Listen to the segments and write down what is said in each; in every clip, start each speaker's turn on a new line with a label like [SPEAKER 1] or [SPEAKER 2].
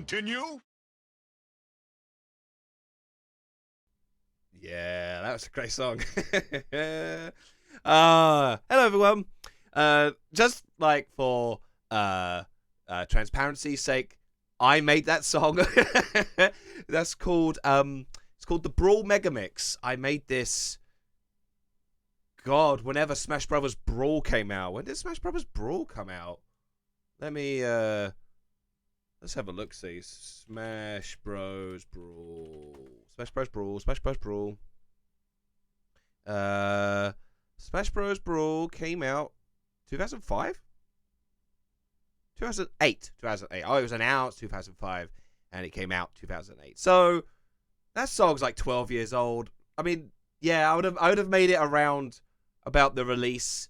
[SPEAKER 1] Continue?
[SPEAKER 2] Yeah, that was a great song. Hello everyone. Just like for transparency's sake, I made that song. That's called it's called the Brawl Megamix. I made this. God, whenever Smash Brothers Brawl came out. When did Smash Brothers Brawl come out? Let me let's have a look. See, Smash Bros Brawl, Smash Bros Brawl, Smash Bros Brawl. Smash Bros Brawl came out 2005, 2008, 2008. Oh, it was announced 2005, and it came out 2008. So that song's like 12 years old. I mean, yeah, I would have made it around about the release.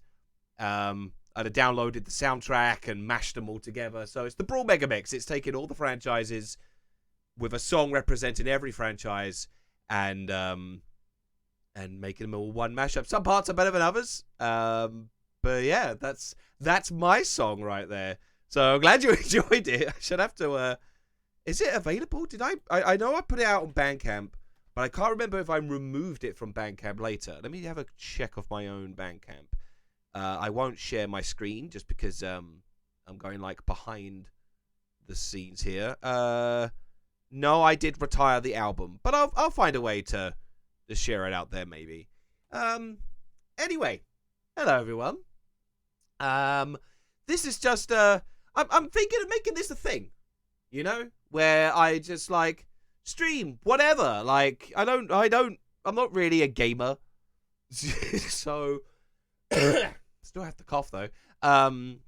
[SPEAKER 2] I'd have downloaded the soundtrack and mashed them all together. So it's the Brawl Megamix. It's taking all the franchises with a song representing every franchise and making them all one mashup. Some parts are better than others. But yeah, that's my song right there. So I'm glad you enjoyed it. I should have to is it available? Did I know I put it out on Bandcamp, but I can't remember if I removed it from Bandcamp later. Let me have a check of my own Bandcamp. I won't share my screen just because I'm going like behind the scenes here. No, I did retire the album, but I'll find a way to share it out there maybe. Anyway, hello everyone. This is just I'm thinking of making this a thing, you know, where I just like stream whatever. Like I'm not really a gamer, so. Still have to cough though. I'm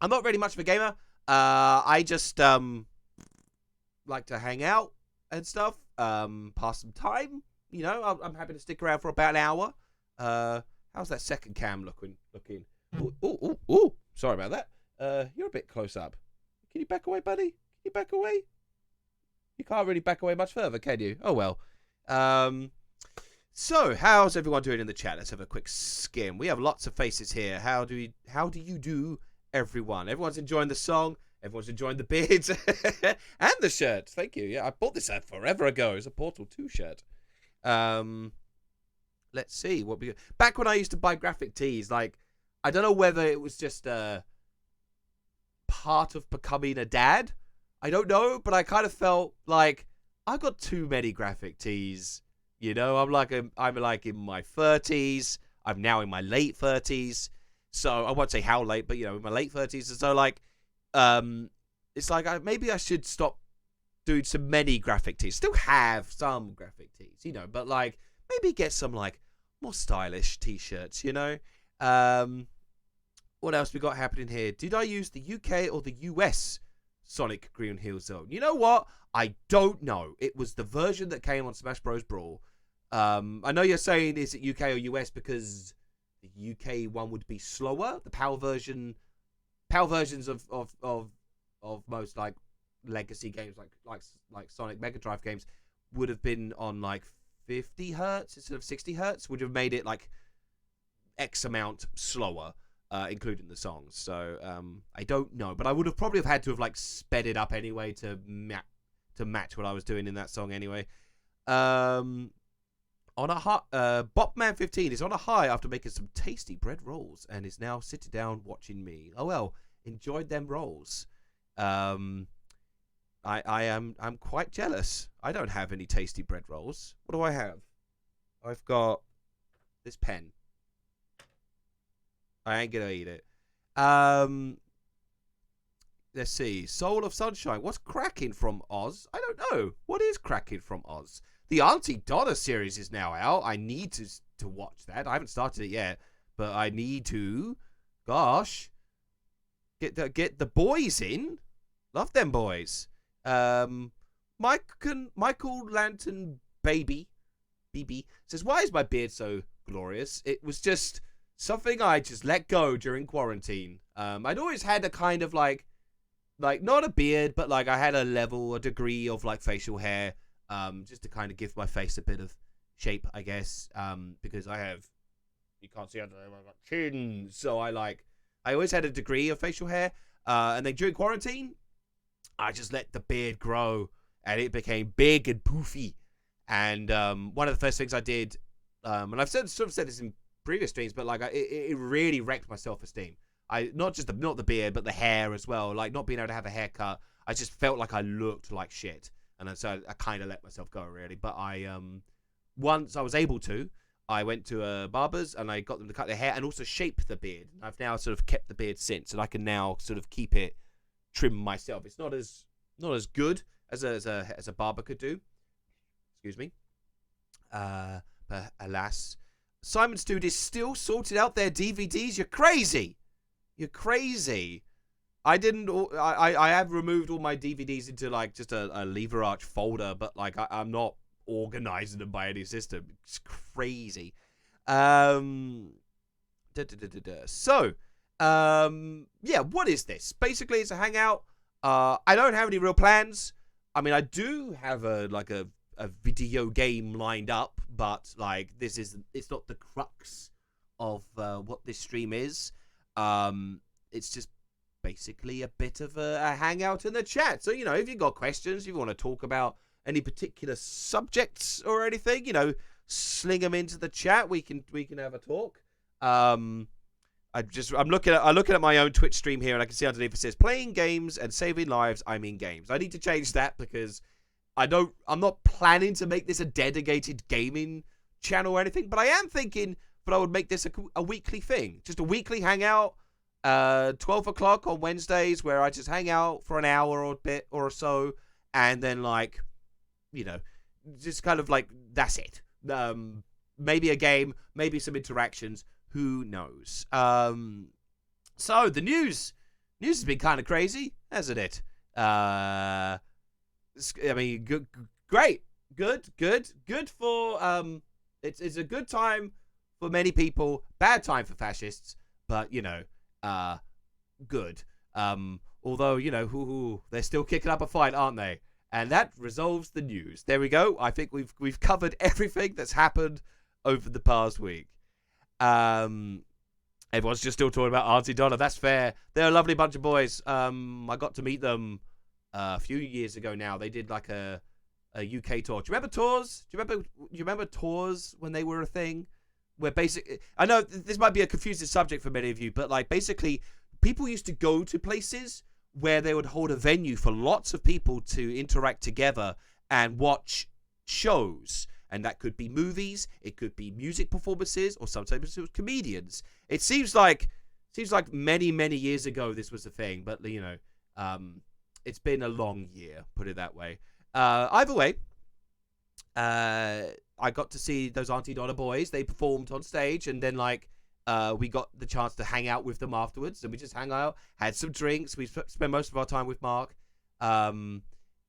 [SPEAKER 2] not really much of a gamer. I just like to hang out and stuff. Pass some time. You know, I'm happy to stick around for about an hour. How's that second cam looking? Ooh. Sorry about that. You're a bit close up. Can you back away, buddy? Can you back away? You can't really back away much further, can you? Oh well. So, how's everyone doing in the chat? Let's have a quick skim. We have lots of faces here. How do you do, everyone? Everyone's enjoying the song. Everyone's enjoying the beards and the shirts. Thank you. Yeah, I bought this forever ago. It's a Portal 2 shirt. Let's see what we back when I used to buy graphic tees. Like, I don't know whether it was just part of becoming a dad. I don't know, but I kind of felt like I got too many graphic tees. You know, I'm like in my 30s. I'm now in my late 30s. So I won't say how late, but, you know, in my late 30s. And so, like, it's like maybe I should stop doing so many graphic tees. Still have some graphic tees, you know, but, like, maybe get some, like, more stylish T-shirts, you know. What else we got happening here? Did I use the UK or the US Sonic Green Hill Zone? You know what? I don't know. It was the version that came on Smash Bros. Brawl. I know you're saying is it UK or US because the UK one would be slower. The power versions of most like legacy games like Sonic Mega Drive games would have been on like 50 hertz instead of 60 hertz. Would have made it like X amount slower, including the songs. So I don't know, but I would have probably had to have like sped it up anyway to match what I was doing in that song anyway. On a high, Bopman15 is on a high after making some tasty bread rolls and is now sitting down watching me. Oh well, enjoyed them rolls. I'm quite jealous. I don't have any tasty bread rolls. What do I have? I've got this pen. I ain't gonna eat it. Let's see. Soul of Sunshine. What's cracking from Oz? I don't know. What is cracking from Oz? The Auntie Donna series is now out. I need to watch that. I haven't started it yet, but I need to. Gosh, get the boys in. Love them boys. Michael Lantern Baby BB says, "Why is my beard so glorious? It was just something I just let go during quarantine. I'd always had a kind of like not a beard, but like I had a degree of like facial hair, just to kind of give my face a bit of shape, I guess. Because you can't see under there, I've got chin, so I always had a degree of facial hair. And then during quarantine, I just let the beard grow, and it became big and poofy. And one of the first things I did, and I've sort of said this in previous streams, but like it really wrecked my self-esteem. Not the beard, but the hair as well. Like not being able to have a haircut, I just felt like I looked like shit, and so I kind of let myself go really. But once I was able to, I went to a barber's and I got them to cut their hair and also shape the beard. I've now sort of kept the beard since, and I can now sort of keep it trim myself. It's not as good as a barber could do. Excuse me. But alas, Simon's Dude is still sorted out their DVDs. You're crazy. You're crazy. I have removed all my DVDs into like just a lever arch folder, but like I'm not organizing them by any system. It's crazy. So, yeah, what is this? Basically, it's a hangout. I don't have any real plans. I mean, I do have a video game lined up, but like it's not the crux of what this stream is. It's just basically a bit of a hangout in the chat. So, if you've got questions, if you want to talk about any particular subjects or anything, sling them into the chat. We can have a talk. I'm looking at my own Twitch stream here, and I can see underneath it says playing games and saving lives. I mean games. I need to change that because I'm not planning to make this a dedicated gaming channel or anything, but I am thinking that I would make this a weekly thing, just a weekly hangout, 12 o'clock on Wednesdays, where I just hang out for an hour or a bit or so, and then like, just kind of like that's it. Maybe a game, maybe some interactions. Who knows? So the news has been kind of crazy, hasn't it? I mean, great, good for it's a good time for many people, bad time for fascists, but good. Although they're still kicking up a fight, aren't they? And that resolves the news. There we go. I think we've covered everything that's happened over the past week. Everyone's just still talking about Auntie Donna. That's fair. They're a lovely bunch of boys. I got to meet them a few years ago now. They did like a UK tour. Do you remember tours? Do you remember tours when they were a thing? Where basically, I know this might be a confusing subject for many of you, but like basically, people used to go to places where they would hold a venue for lots of people to interact together and watch shows. And that could be movies, it could be music performances, or sometimes it was comedians. It seems like many, many years ago this was a thing, but it's been a long year, put it that way. Either way, I got to see those Auntie Donna boys. They performed on stage, and then we got the chance to hang out with them afterwards, and we just hang out, had some drinks. We spent most of our time with Mark.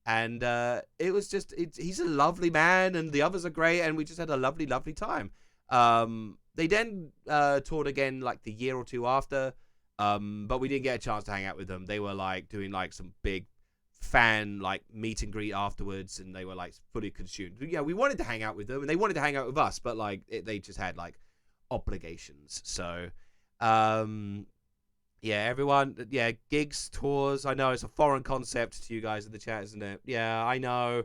[SPEAKER 2] And it was just, he's a lovely man, and the others are great, and we just had a lovely, lovely time. They then toured again like the year or two after, but we didn't get a chance to hang out with them. They were like doing like some big fan like meet and greet afterwards, and they were like fully consumed. Yeah, we wanted to hang out with them, and they wanted to hang out with us, but like they just had like obligations. So yeah, everyone, gigs, tours. I know it's a foreign concept to you guys in the chat, isn't it? Yeah, I know.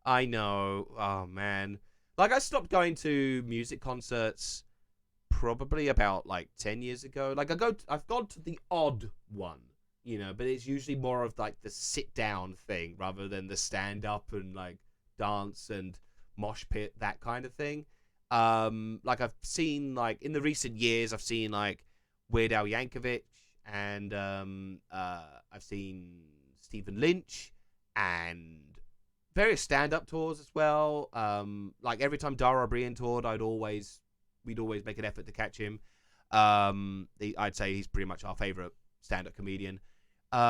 [SPEAKER 2] Oh, man. Like, I stopped going to music concerts probably about, 10 years ago. Like, I've gone to the odd one, but it's usually more of, the sit-down thing rather than the stand-up and, dance and mosh pit, that kind of thing. I've seen, in the recent years, I've seen, Weird Al Yankovic, and I've seen Stephen Lynch and various stand-up tours as well. Every time Dara O'Brien toured, we'd always make an effort to catch him. I'd say he's pretty much our favorite stand-up comedian. What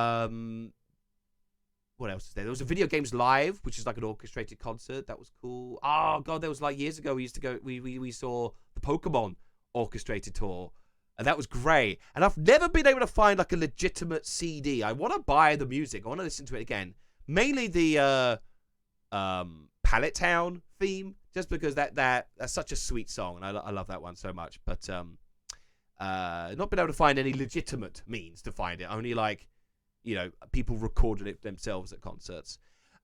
[SPEAKER 2] else is there? There was a Video Games Live, which is like an orchestrated concert. That was cool. Oh god, there was years ago we used to go. We saw the Pokemon orchestrated tour. And that was great. And I've never been able to find a legitimate CD. I want to buy the music. I want to listen to it again. Mainly the Pallet Town theme, just because that's such a sweet song, and I love that one so much. But not been able to find any legitimate means to find it. Only people recorded it themselves at concerts.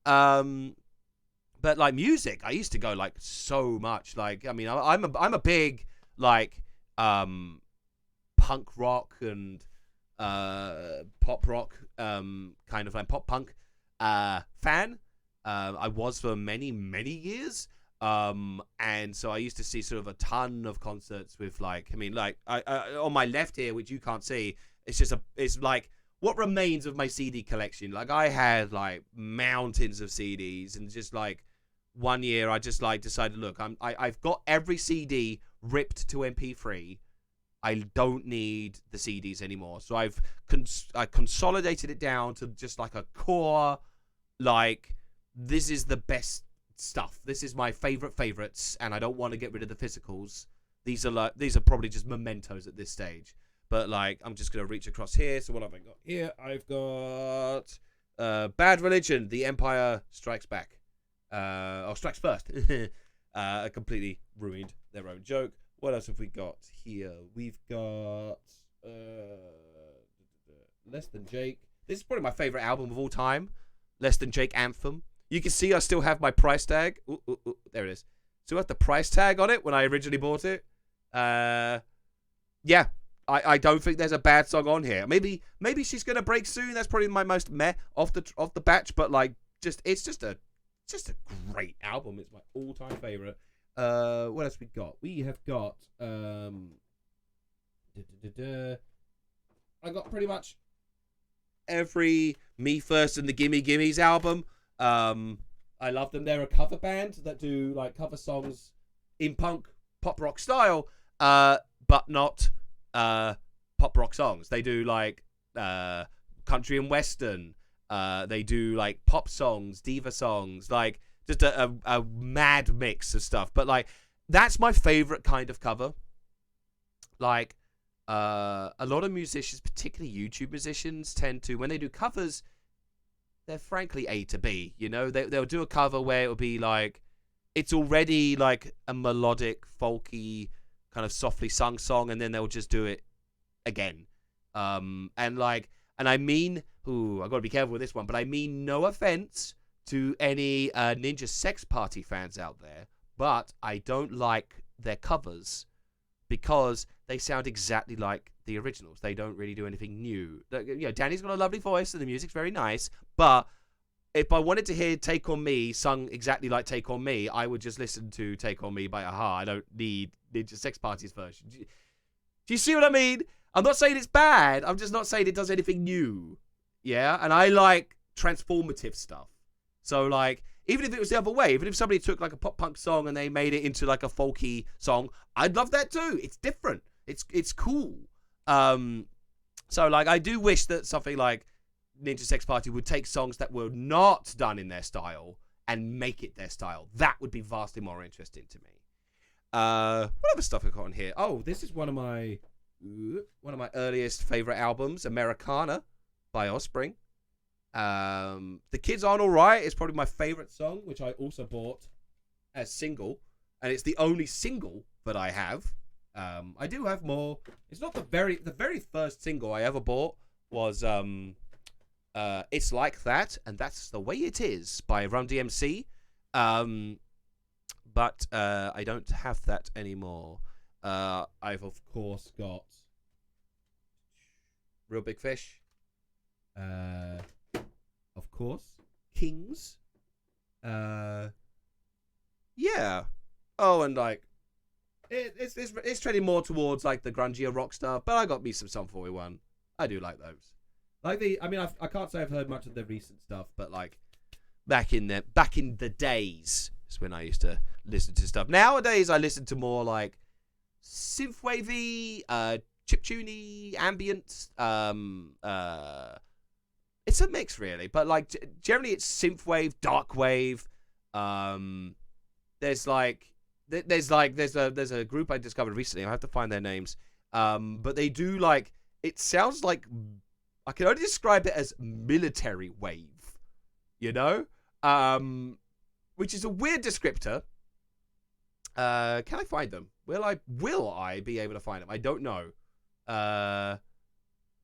[SPEAKER 2] But like music, I used to go like so much. Like, I mean, I'm a big like punk rock and pop rock kind of like pop punk fan. I was for many years. And so I used to see sort of a ton of concerts with like, I mean, like I on my left here, which you can't see, it's like what remains of my CD collection. Like I had like mountains of CDs, and just like one year I just like decided, look, I've got every CD ripped to MP3. I don't need the CDs anymore. So I consolidated it down to just like a core, like, this is the best stuff. This is my favorites, and I don't want to get rid of the physicals. These are probably just mementos at this stage. But like, I'm just gonna reach across here. So what have I got here? I've got Bad Religion, The Empire Strikes Back, or Strikes First. I completely ruined their own joke. What else have we got here? We've got Less Than Jake. This is probably my favorite album of all time. Less Than Jake Anthem. You can see I still have my price tag. Ooh, there it is. Still have the price tag on it when I originally bought it. Yeah, I don't think there's a bad song on here. Maybe She's Gonna Break Soon. That's probably my most meh off the batch. But like, it's just a great album. It's my all-time favorite. What else we got? We have got I got pretty much every Me First and the Gimme Gimmes album. I love them. They're a cover band that do like cover songs in pop rock style, but not pop rock songs. They do like country and western. They do like pop songs, diva songs, like just a mad mix of stuff. But like, that's my favorite kind of cover. Like, a lot of musicians, particularly YouTube musicians, tend to, when they do covers, they're frankly A to B. You know, they'll do a cover where it'll be like, it's already like a melodic, folky, kind of softly sung song, and then they'll just do it again. And I mean, I gotta be careful with this one, but I mean no offense to any Ninja Sex Party fans out there, but I don't like their covers because they sound exactly like the originals. They don't really do anything new. You know, Danny's got a lovely voice and the music's very nice, but if I wanted to hear Take On Me sung exactly like Take On Me, I would just listen to Take On Me by Aha. I don't need Ninja Sex Party's version. Do you see what I mean? I'm not saying it's bad. I'm just not saying it does anything new. Yeah? And I like transformative stuff. So, like, even if it was the other way, even if somebody took, like, a pop-punk song and they made it into, like, a folky song, I'd love that too. It's different. It's cool. So, like, I do wish that something like Ninja Sex Party would take songs that were not done in their style and make it their style. That would be vastly more interesting to me. What other stuff I got on here? Oh, this is one of my earliest favorite albums, Americana by Offspring. The Kids Aren't Alright is probably my favorite song, which I also bought as single, and it's the only single that I have. I do have more. It's not the very first single I ever bought was It's Like That, and That's the Way It Is by Run DMC. But I don't have that anymore. I've of course got Real Big Fish. Of course, Kings. Yeah. Oh, and like it's trending more towards like the grungier rock stuff, but I got me some Sum 41. I do like those. Like I can't say I've heard much of the recent stuff, but like back in the days is when I used to listen to stuff. Nowadays I listen to more like synthwavey, chiptune, ambient. It's a mix really, but like generally it's synthwave, darkwave. There's a group I discovered recently. I have to find their names. But they do like, it sounds like, I can only describe it as military wave, you know? Which is a weird descriptor. Can I find them? Will I be able to find them? I don't know.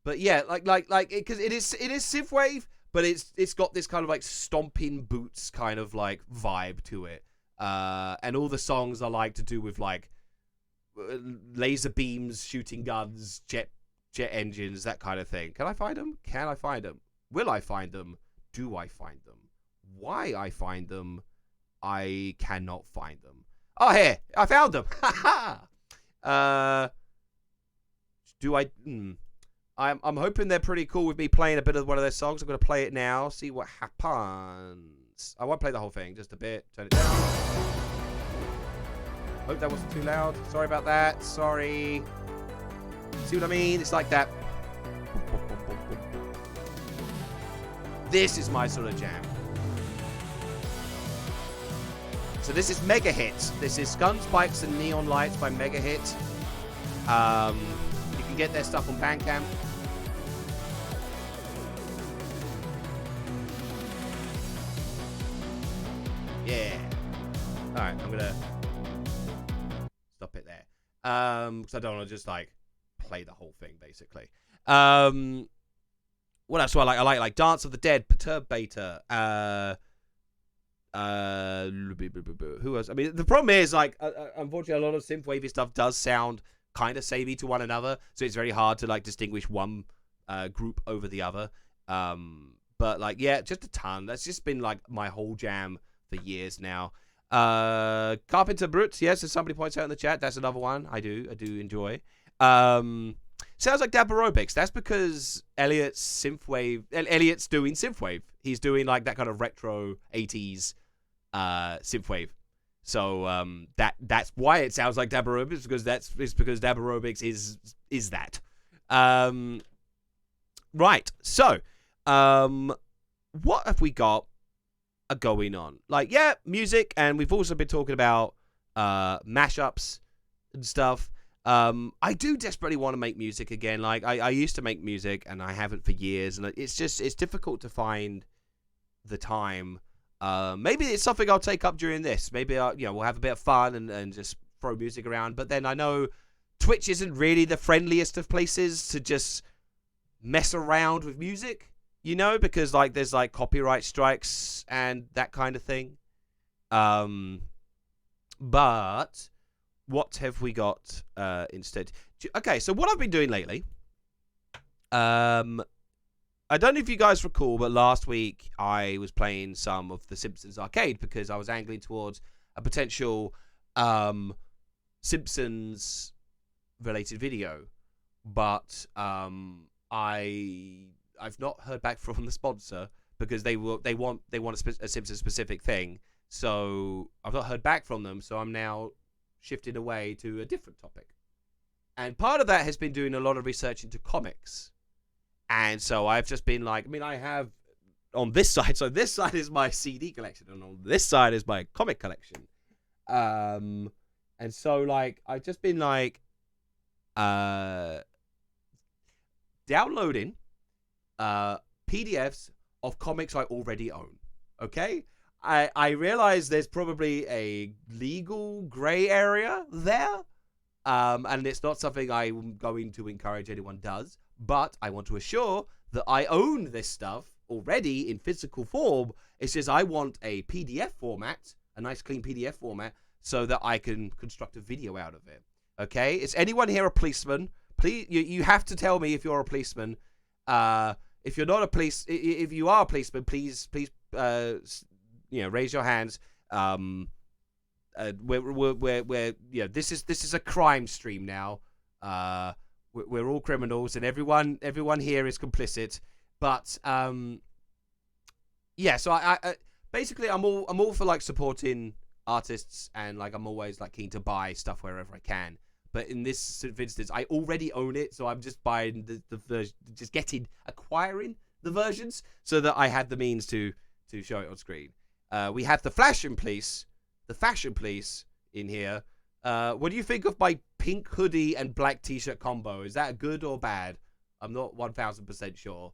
[SPEAKER 2] But yeah, because it is synthwave, but it's got this kind of like stomping boots kind of like vibe to it. And all the songs are like to do with like laser beams, shooting guns, jet engines, that kind of thing. Can I find them? Can I find them? Will I find them? Do I find them? Why I find them? I cannot find them. Oh, here, I found them. Do I? I'm hoping they're pretty cool with me playing a bit of one of their songs. I'm gonna play it now. See what happens. I won't play the whole thing, just a bit. Turn it down. Hope that wasn't too loud. Sorry about that. Sorry. See what I mean? It's like that. This is my sort of jam. So this is Mega Hits. This is Gun Spikes and Neon Lights by Mega Hit. You can get their stuff on Bandcamp. Yeah. Alright, I'm gonna stop it there. Because I don't want to just like play the whole thing basically. What else do I like? I like Dance of the Dead, Perturbator, who else? I mean, the problem is like unfortunately a lot of synthwavy stuff does sound kind of samey to one another, so it's very hard to like distinguish one group over the other. But like yeah, just a ton. That's just been like my whole jam for years now. Carpenter Brut, yes, as somebody points out in the chat, that's another one I do enjoy. Sounds like Dab Aerobics. That's because Elliot's doing synthwave. He's doing like that kind of retro 80s synthwave. So that's why it sounds like Dab Aerobics, because because Dab Aerobics is that. Right. So, what have we got going on? Like, yeah, music, and we've also been talking about mashups and stuff. I do desperately want to make music again. Like, I used to make music, and I haven't for years, and it's difficult to find the time. Maybe it's something I'll take up during this. Maybe we'll have a bit of fun and just throw music around. But then I know Twitch isn't really the friendliest of places to just mess around with music, because like there's like copyright strikes and that kind of thing. But what have we got instead? Okay, so what I've been doing lately, I don't know if you guys recall, but last week I was playing some of the Simpsons arcade because I was angling towards a potential Simpsons related video, but I've not heard back from the sponsor because they want a Simpsons specific thing. So I've not heard back from them. So I'm now shifting away to a different topic. And part of that has been doing a lot of research into comics. And so I've just been like, I have on this side. So this side is my CD collection, and on this side is my comic collection. And so like I've just been like downloading PDFs of comics I already own. Okay? I realize there's probably a legal gray area there. And it's not something I'm going to encourage anyone does, but I want to assure that I own this stuff already in physical form. It's just I want a PDF format, a nice clean PDF format, so that I can construct a video out of it. Okay? Is anyone here a policeman? Please, you have to tell me if you're a policeman. If you're not a police, if you are a policeman, please, raise your hands. This is a crime stream now. We're all criminals, and everyone here is complicit. But so I basically I'm all for like supporting artists, and like I'm always like keen to buy stuff wherever I can. But in this instance, I already own it, so I'm just buying the version, acquiring the versions, so that I had the means to show it on screen. We have the fashion police in here. What do you think of my pink hoodie and black t-shirt combo? Is that good or bad? I'm not 1000% sure.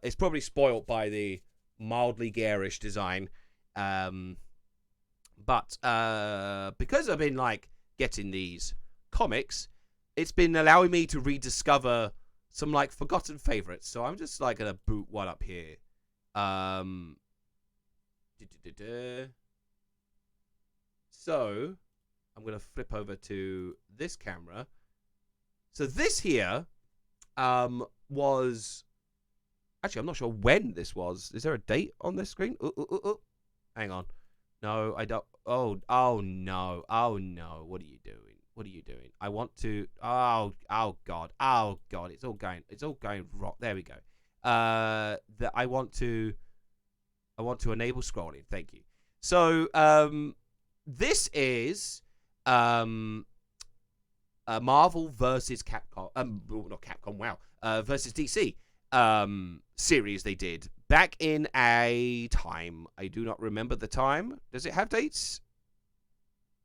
[SPEAKER 2] It's probably spoilt by the mildly garish design. But because I've been like getting these comics, it's been allowing me to rediscover some like forgotten favorites. So I'm just like gonna boot one up here. So I'm gonna flip over to this camera. So this here was actually, I'm not sure when this was. Is there a date on this screen? Hang on. No, I don't. Oh no. Oh no. What are you doing? What are you doing? I want to. Oh God. Oh God. It's all going wrong. There we go. That I want to enable scrolling. Thank you. So this is Marvel versus Capcom. Not Capcom. Wow. Versus DC. Series they did back in a time I do not remember the time. Does it have dates?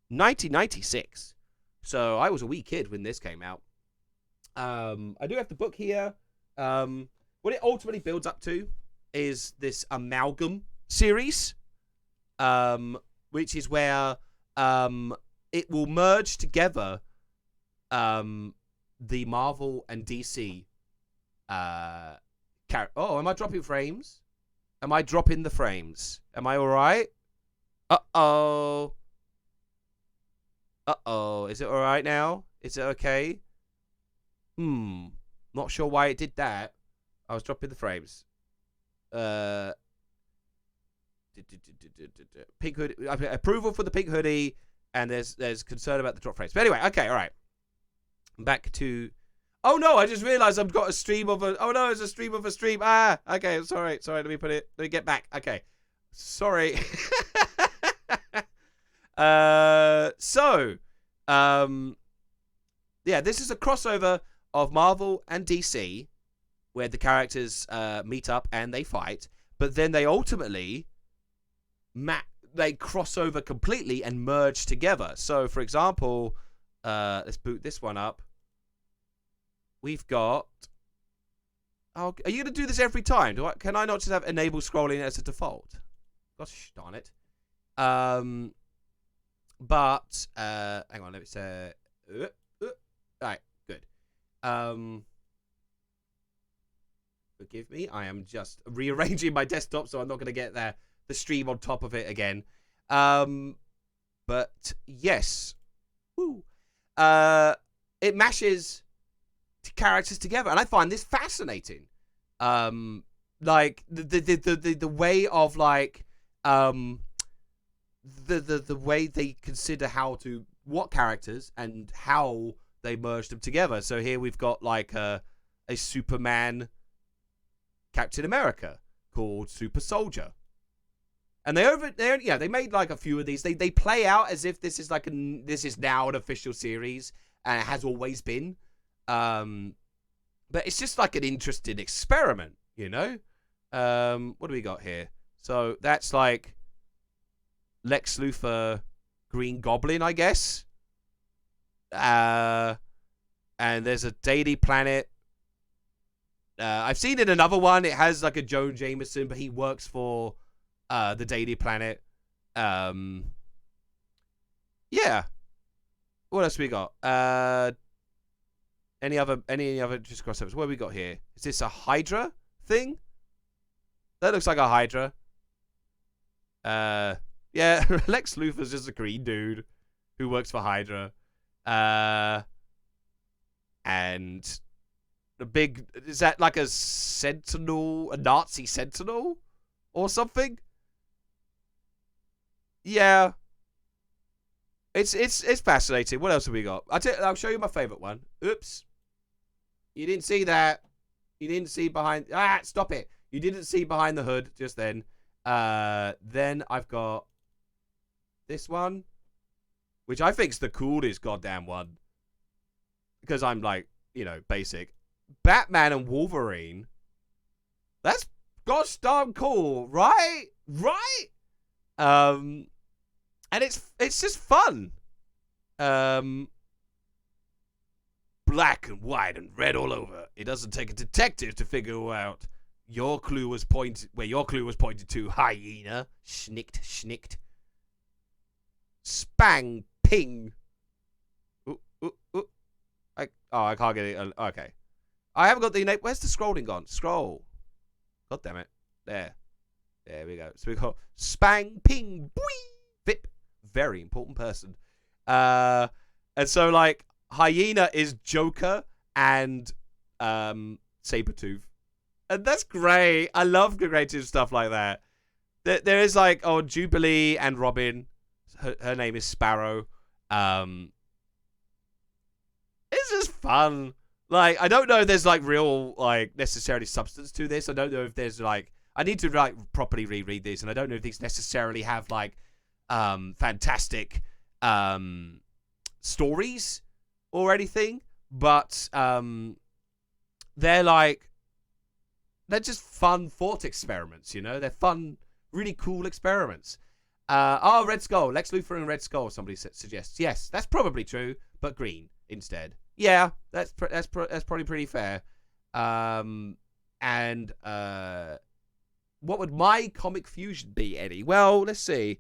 [SPEAKER 2] 1996. So I was a wee kid when this came out. I do have the book here. What it ultimately builds up to is this Amalgam series, which is where it will merge together the Marvel and DC oh, am I dropping frames? Am I dropping the frames? Am I alright? Uh-oh. Uh-oh. Is it alright now? Is it okay? Not sure why it did that. I was dropping the frames. Pink hoodie. Approval for the pink hoodie, and there's concern about the drop frames. But anyway, okay, alright. Back to... Oh no, I just realized I've got a stream of a... Oh no, it's a stream of a stream. Ah, okay, sorry, let me get back. Okay, sorry. Yeah, this is a crossover of Marvel and DC, where the characters meet up and they fight, but then they ultimately they cross over completely and merge together. So, for example, let's boot this one up. We've got... Oh, are you going to do this every time? Can I not just have enable scrolling as a default? Gosh darn it. But, hang on, let me say... Alright, good. Forgive me, I am just rearranging my desktop, so I'm not going to get the stream on top of it again. But, yes. Woo. It mashes... characters together, and I find this fascinating. Like the way of like the way they consider what characters and how they merge them together. So here we've got like a Superman Captain America called Super Soldier, and they made like a few of these. They play out as if this is now an official series, and it has always been. But it's just like an interesting experiment, you know? What do we got here? So that's like Lex Luthor, Green Goblin, I guess. And there's a Daily Planet. I've seen in another one, it has like a Joe Jameson, but he works for the Daily Planet. Yeah. What else we got? Any other just crossovers? What have we got here? Is this a Hydra thing? That looks like a Hydra. Yeah, Lex Luthor's just a green dude who works for Hydra. And the big... Is that like a sentinel? A Nazi sentinel? Or something? Yeah. It's fascinating. What else have we got? I'll show you my favorite one. Oops. You didn't see that. You didn't see behind... Ah, stop it. You didn't see behind the hood just then. Then I've got this one, which I think's the coolest goddamn one. Because I'm like, you know, basic. Batman and Wolverine. That's gosh darn cool, right? Right? And it's just fun. Black and white and red all over. It doesn't take a detective to figure out where your clue was pointed to, hyena. Schnicked. Spang, ping. Ooh. I can't get it. Okay. I haven't got the name. Where's the scrolling gone? Scroll. God damn it. There. There we go. So we got Spang Ping Bwee Vip. Very important person. And so like Hyena is Joker and Sabretooth. And that's great. I love creative stuff like that. There is like Jubilee and Robin. Her name is Sparrow. It's just fun. Like, I don't know if there's like real like necessarily substance to this. I don't know if there's like I need to like properly reread these, and I don't know if these necessarily have like fantastic stories or anything, but they're just fun thought experiments, you know? They're fun, really cool experiments. Red Skull, Lex Luthor and Red Skull, somebody suggests. Yes, that's probably true, but green instead. Yeah, that's probably pretty fair. And what would my comic fusion be, Eddie? Well, let's see.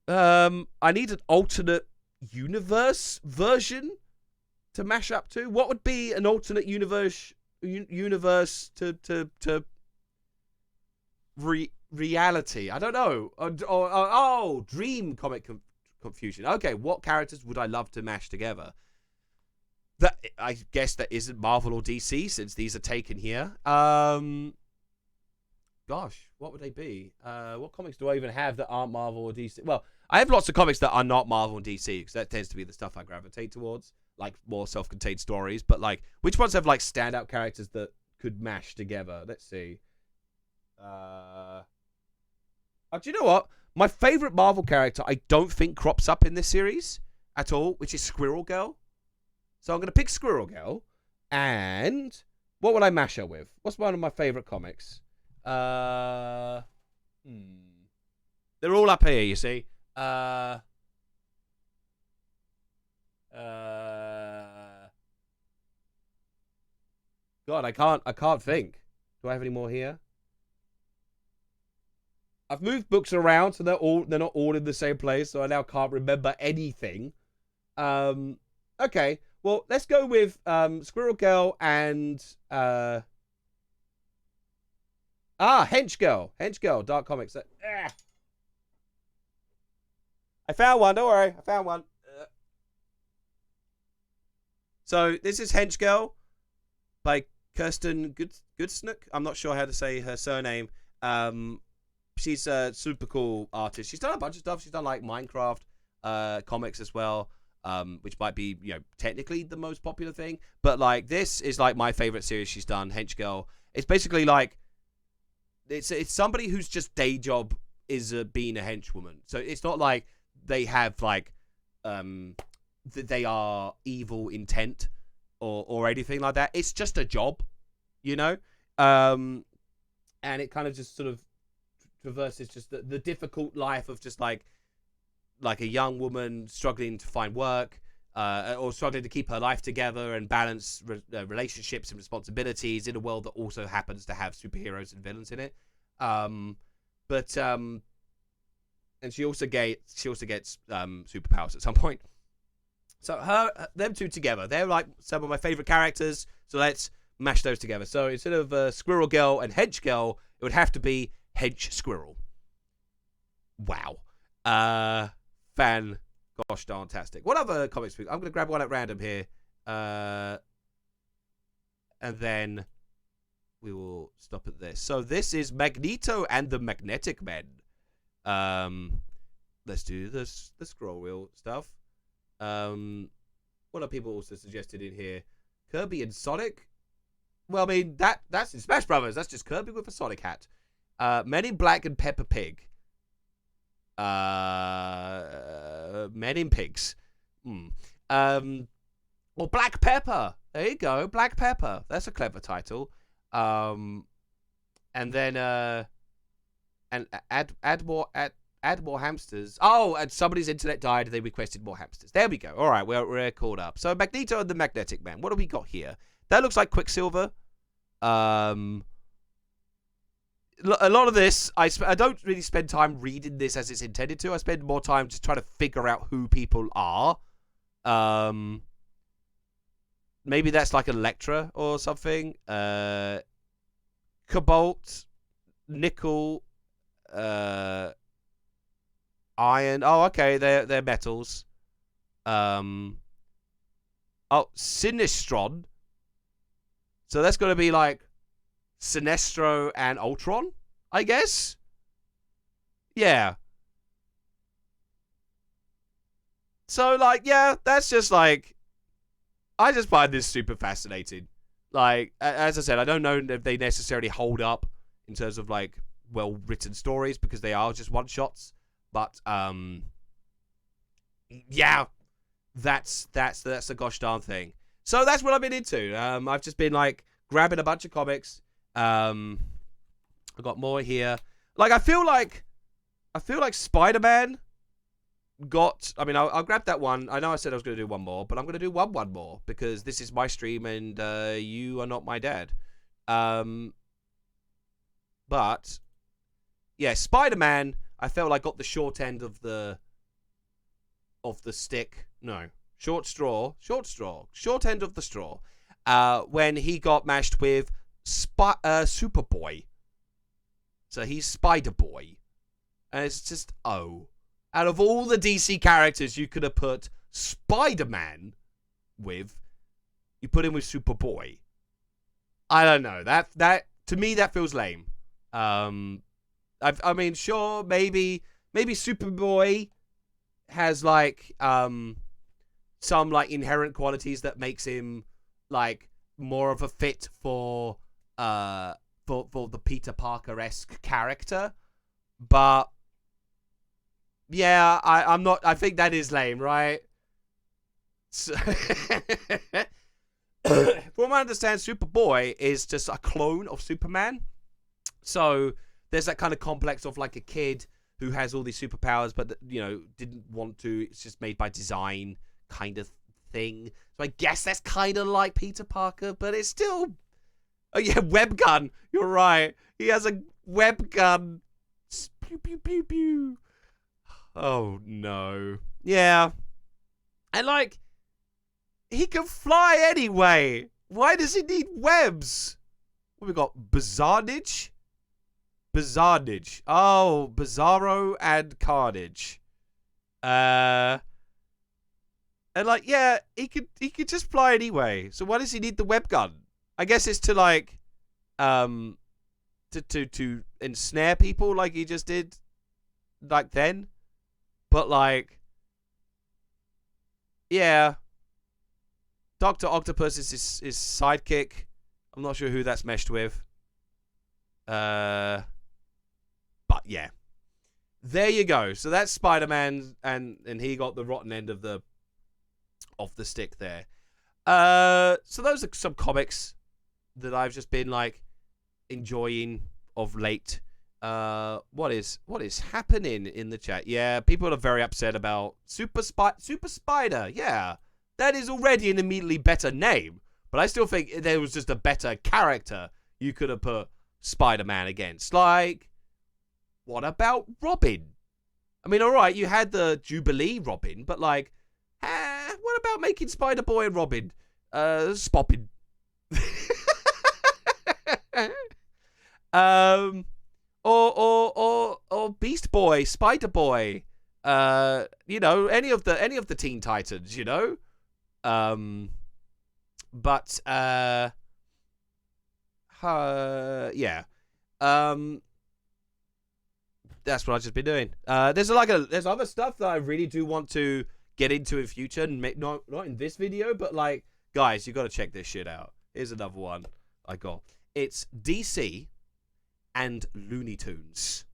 [SPEAKER 2] I need an alternate universe version to mash up to. What would be an alternate universe to reality? I don't know. Dream comic confusion. Okay, what characters would I love to mash together? That I guess that isn't Marvel or DC, since these are taken here. Gosh, what would they be? What comics do I even have that aren't Marvel or DC? Well, I have lots of comics that are not Marvel and DC, because that tends to be the stuff I gravitate towards, like more self-contained stories. But like, which ones have like standout characters that could mash together? Let's see. Do you know what? My favorite Marvel character I don't think crops up in this series at all, which is Squirrel Girl. So I'm going to pick Squirrel Girl, and what would I mash her with? What's one of my favorite comics? They're all up here, you see. God, I can't think. Do I have any more here? I've moved books around, so they're not all in the same place, so I now can't remember anything. Okay, well, let's go with Squirrel Girl and Hench Girl, Dark Comics. I found one. Don't worry, I found one. So this is Hench Girl by Kirsten Goodsnook. I'm not sure how to say her surname. She's a super cool artist. She's done a bunch of stuff. She's done like Minecraft comics as well, which might be, you know, technically the most popular thing. But like, this is like my favorite series she's done, Hench Girl. It's basically like it's somebody whose just day job is being a henchwoman. So it's not like they have like they are evil intent or anything like that. It's just a job, you know. And it kind of just sort of traverses just the difficult life of just like a young woman struggling to find work, or struggling to keep her life together and balance relationships and responsibilities in a world that also happens to have superheroes and villains in it. And she also gets superpowers at some point. So them two together, they're like some of my favorite characters. So let's mash those together. So instead of Squirrel Girl and Hench Girl, it would have to be Hench Squirrel. Wow. Gosh darn-tastic. What other comics? I'm going to grab one at random here. And then we will stop at this. So this is Magneto and the Magnetic Men. Let's do the scroll wheel stuff. What are people also suggested in here? Kirby and Sonic? Well, I mean, that's in Smash Brothers. That's just Kirby with a Sonic hat. Men in Black and Peppa Pig. Men in Pigs. Or Black Pepper. There you go, Black Pepper. That's a clever title. And then and add more hamsters. Oh, and somebody's internet died and they requested more hamsters. There we go. All right, we're caught up. So Magneto and the Magnetic Man. What do we got here? That looks like Quicksilver. A lot of this, I don't really spend time reading this as it's intended to. I spend more time just trying to figure out who people are. maybe that's like Electra or something. Cobalt, nickel, iron. Oh, okay, they're metals. Sinistron. So that's going to be like Sinestro and Ultron, I guess. Yeah. So, like, yeah, that's just like, I just find this super fascinating. Like, as I said, I don't know if they necessarily hold up in terms of like well-written stories because they are just one-shots. But yeah, that's the gosh darn thing. So that's what I've been into. I've just been like grabbing a bunch of comics. I've got more here. Like I feel like Spider-Man got. I mean, I'll grab that one. I know I said I was going to do one more, but I'm going to do one more because this is my stream and you are not my dad. But yeah, Spider-Man. I felt like got the short end of the stick. No, short end of the straw. When he got mashed with Superboy. So he's Spider-Boy. And it's just, out of all the DC characters you could have put Spider-Man with, you put him with Superboy. I don't know. That to me, that feels lame. I mean, sure, maybe Superboy has like some like inherent qualities that makes him like more of a fit for the Peter Parker-esque character, but yeah, I'm not. I think that is lame, right? So from what I understand, Superboy is just a clone of Superman. So there's that kind of complex of like a kid who has all these superpowers, but didn't want to. It's just made by design, kind of thing. So I guess that's kind of like Peter Parker, but it's still. Oh yeah, web gun. You're right. He has a web gun. Pew pew pew pew. Oh no. Yeah. And like, he can fly anyway. Why does he need webs? What we got? Bizarnage. Oh, Bizarro and Carnage. And like, yeah, he could just fly anyway. So why does he need the web gun? I guess it's to like, to ensnare people like he just did, like then. But like, yeah, Dr. Octopus is his sidekick. I'm not sure who that's meshed with. But yeah, there you go. So that's Spider-Man, and he got the rotten end of the stick there. So those are some comics that I've just been like enjoying of late. What is happening in the chat? Yeah, people are very upset about Super Spider. Yeah, that is already an immediately better name, but I still think there was just a better character you could have put Spider-Man against. Like, what about Robin? I mean, all right, you had the Jubilee Robin, but like, what about making Spider-Boy and Robin spopping? Or Beast Boy, Spider Boy, any of the Teen Titans, but yeah, that's what I've just been doing. There's other stuff that I really do want to get into in future, and not in this video, but like, guys, you got to check this shit out. Here's another one I got. It's DC and Looney Tunes.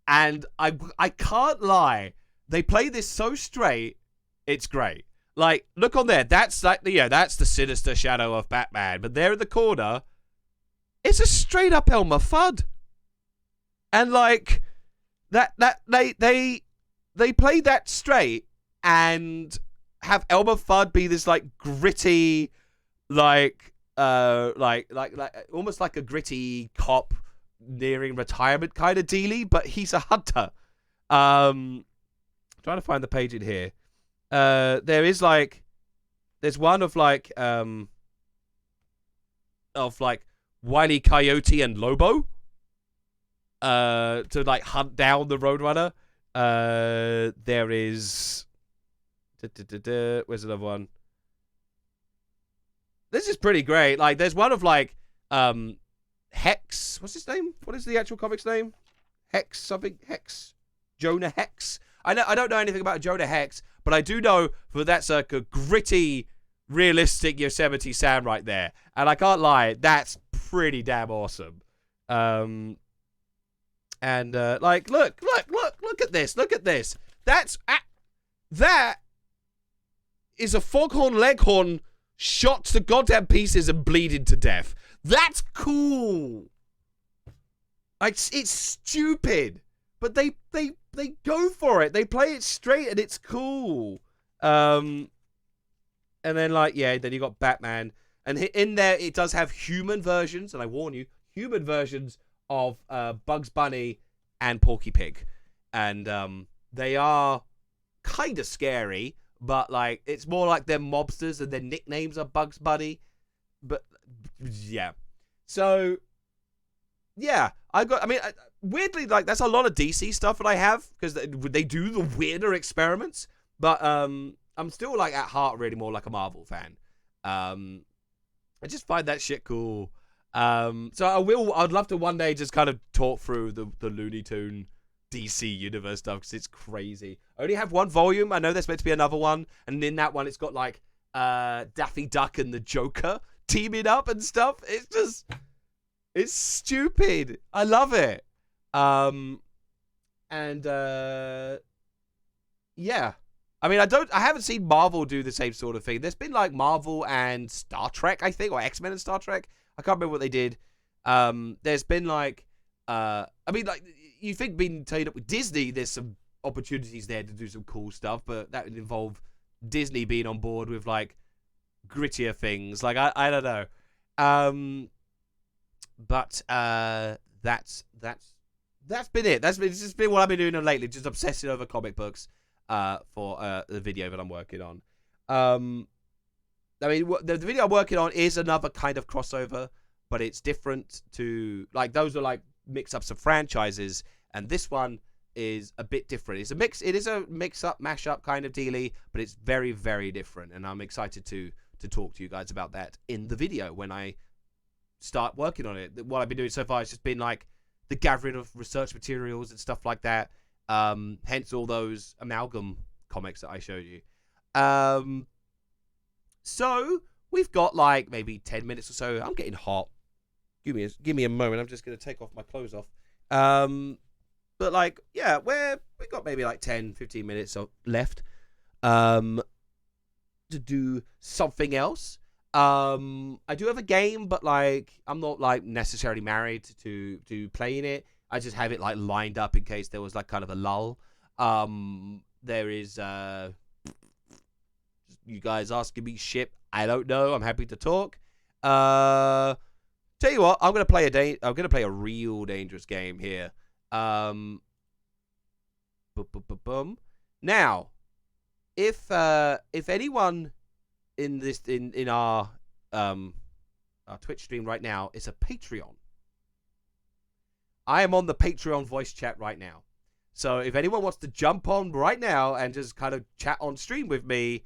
[SPEAKER 2] And I can't lie, they play this so straight, it's great. Like, look on there, that's like that's the sinister shadow of Batman. But there in the corner, it's a straight up Elmer Fudd. And like that they play that straight and have Elmer Fudd be this like gritty, like almost like a gritty cop nearing retirement kind of dealy, but he's a hunter. Trying to find the page in here. There is like there's one of like Wile E. Coyote and Lobo to like hunt down the Roadrunner. There is where's another one? This is pretty great. Like there's one of like Hex. What's his name? What is the actual comic's name? Hex something? Hex? Jonah Hex? I don't know anything about Jonah Hex, but I do know that that's like a gritty, realistic Yosemite Sam right there. And I can't lie, that's pretty damn awesome. Like, look at this. Look at this. That is a foghorn leghorn shot to goddamn pieces and bleeding to death. That's cool. Like, it's stupid, but they go for it. They play it straight, and it's cool. And then like then you got Batman, and in there it does have human versions, and I warn you, human versions of Bugs Bunny and Porky Pig, and they are kind of scary, but like it's more like they're mobsters and their nicknames are Bugs Bunny. But yeah, so yeah, weirdly, like that's a lot of DC stuff that I have because they do the weirder experiments, but I'm still like at heart really more like a Marvel fan. I just find that shit cool. So I'd love to one day just kind of talk through the Looney Tune DC universe stuff because it's crazy. I only have one volume. I know there's meant to be another one, and in that one it's got like Daffy Duck and the Joker teaming up and stuff. It's stupid. I love it. Yeah. I mean, I haven't seen Marvel do the same sort of thing. There's been like Marvel and Star Trek, I think, or X-Men and Star Trek. I can't remember what they did. There's been like, I mean, like you think being tied up with Disney, there's some opportunities there to do some cool stuff, but that would involve Disney being on board with like grittier things. Like I don't know. But that's been it. It's just been what I've been doing lately, just obsessing over comic books for the video that I'm working on. I mean, the video I'm working on is another kind of crossover, but it's different to like those are like mix-ups of franchises, and this one is a bit different. It's a mix. It is a mix-up, mash-up kind of dealy, but it's very, very different, and I'm excited to talk to you guys about that in the video when I start working on it. What I've been doing so far has just been like the gathering of research materials and stuff like that. Hence all those Amalgam comics that I showed you. So we've got like maybe 10 minutes or so. I'm getting hot. Give me a moment. I'm just gonna take off my clothes off. But like, yeah, we got maybe like 10, 15 minutes left. To do something else. I do have a game, but like I'm not like necessarily married to playing it. I just have it like lined up in case there was like kind of a lull. There is you guys asking me shit. I don't know. I'm happy to talk. Tell you what, I'm gonna play a real dangerous game here. Now, if anyone in our Twitch stream right now is a Patreon, I am on the Patreon voice chat right now. So if anyone wants to jump on right now and just kind of chat on stream with me,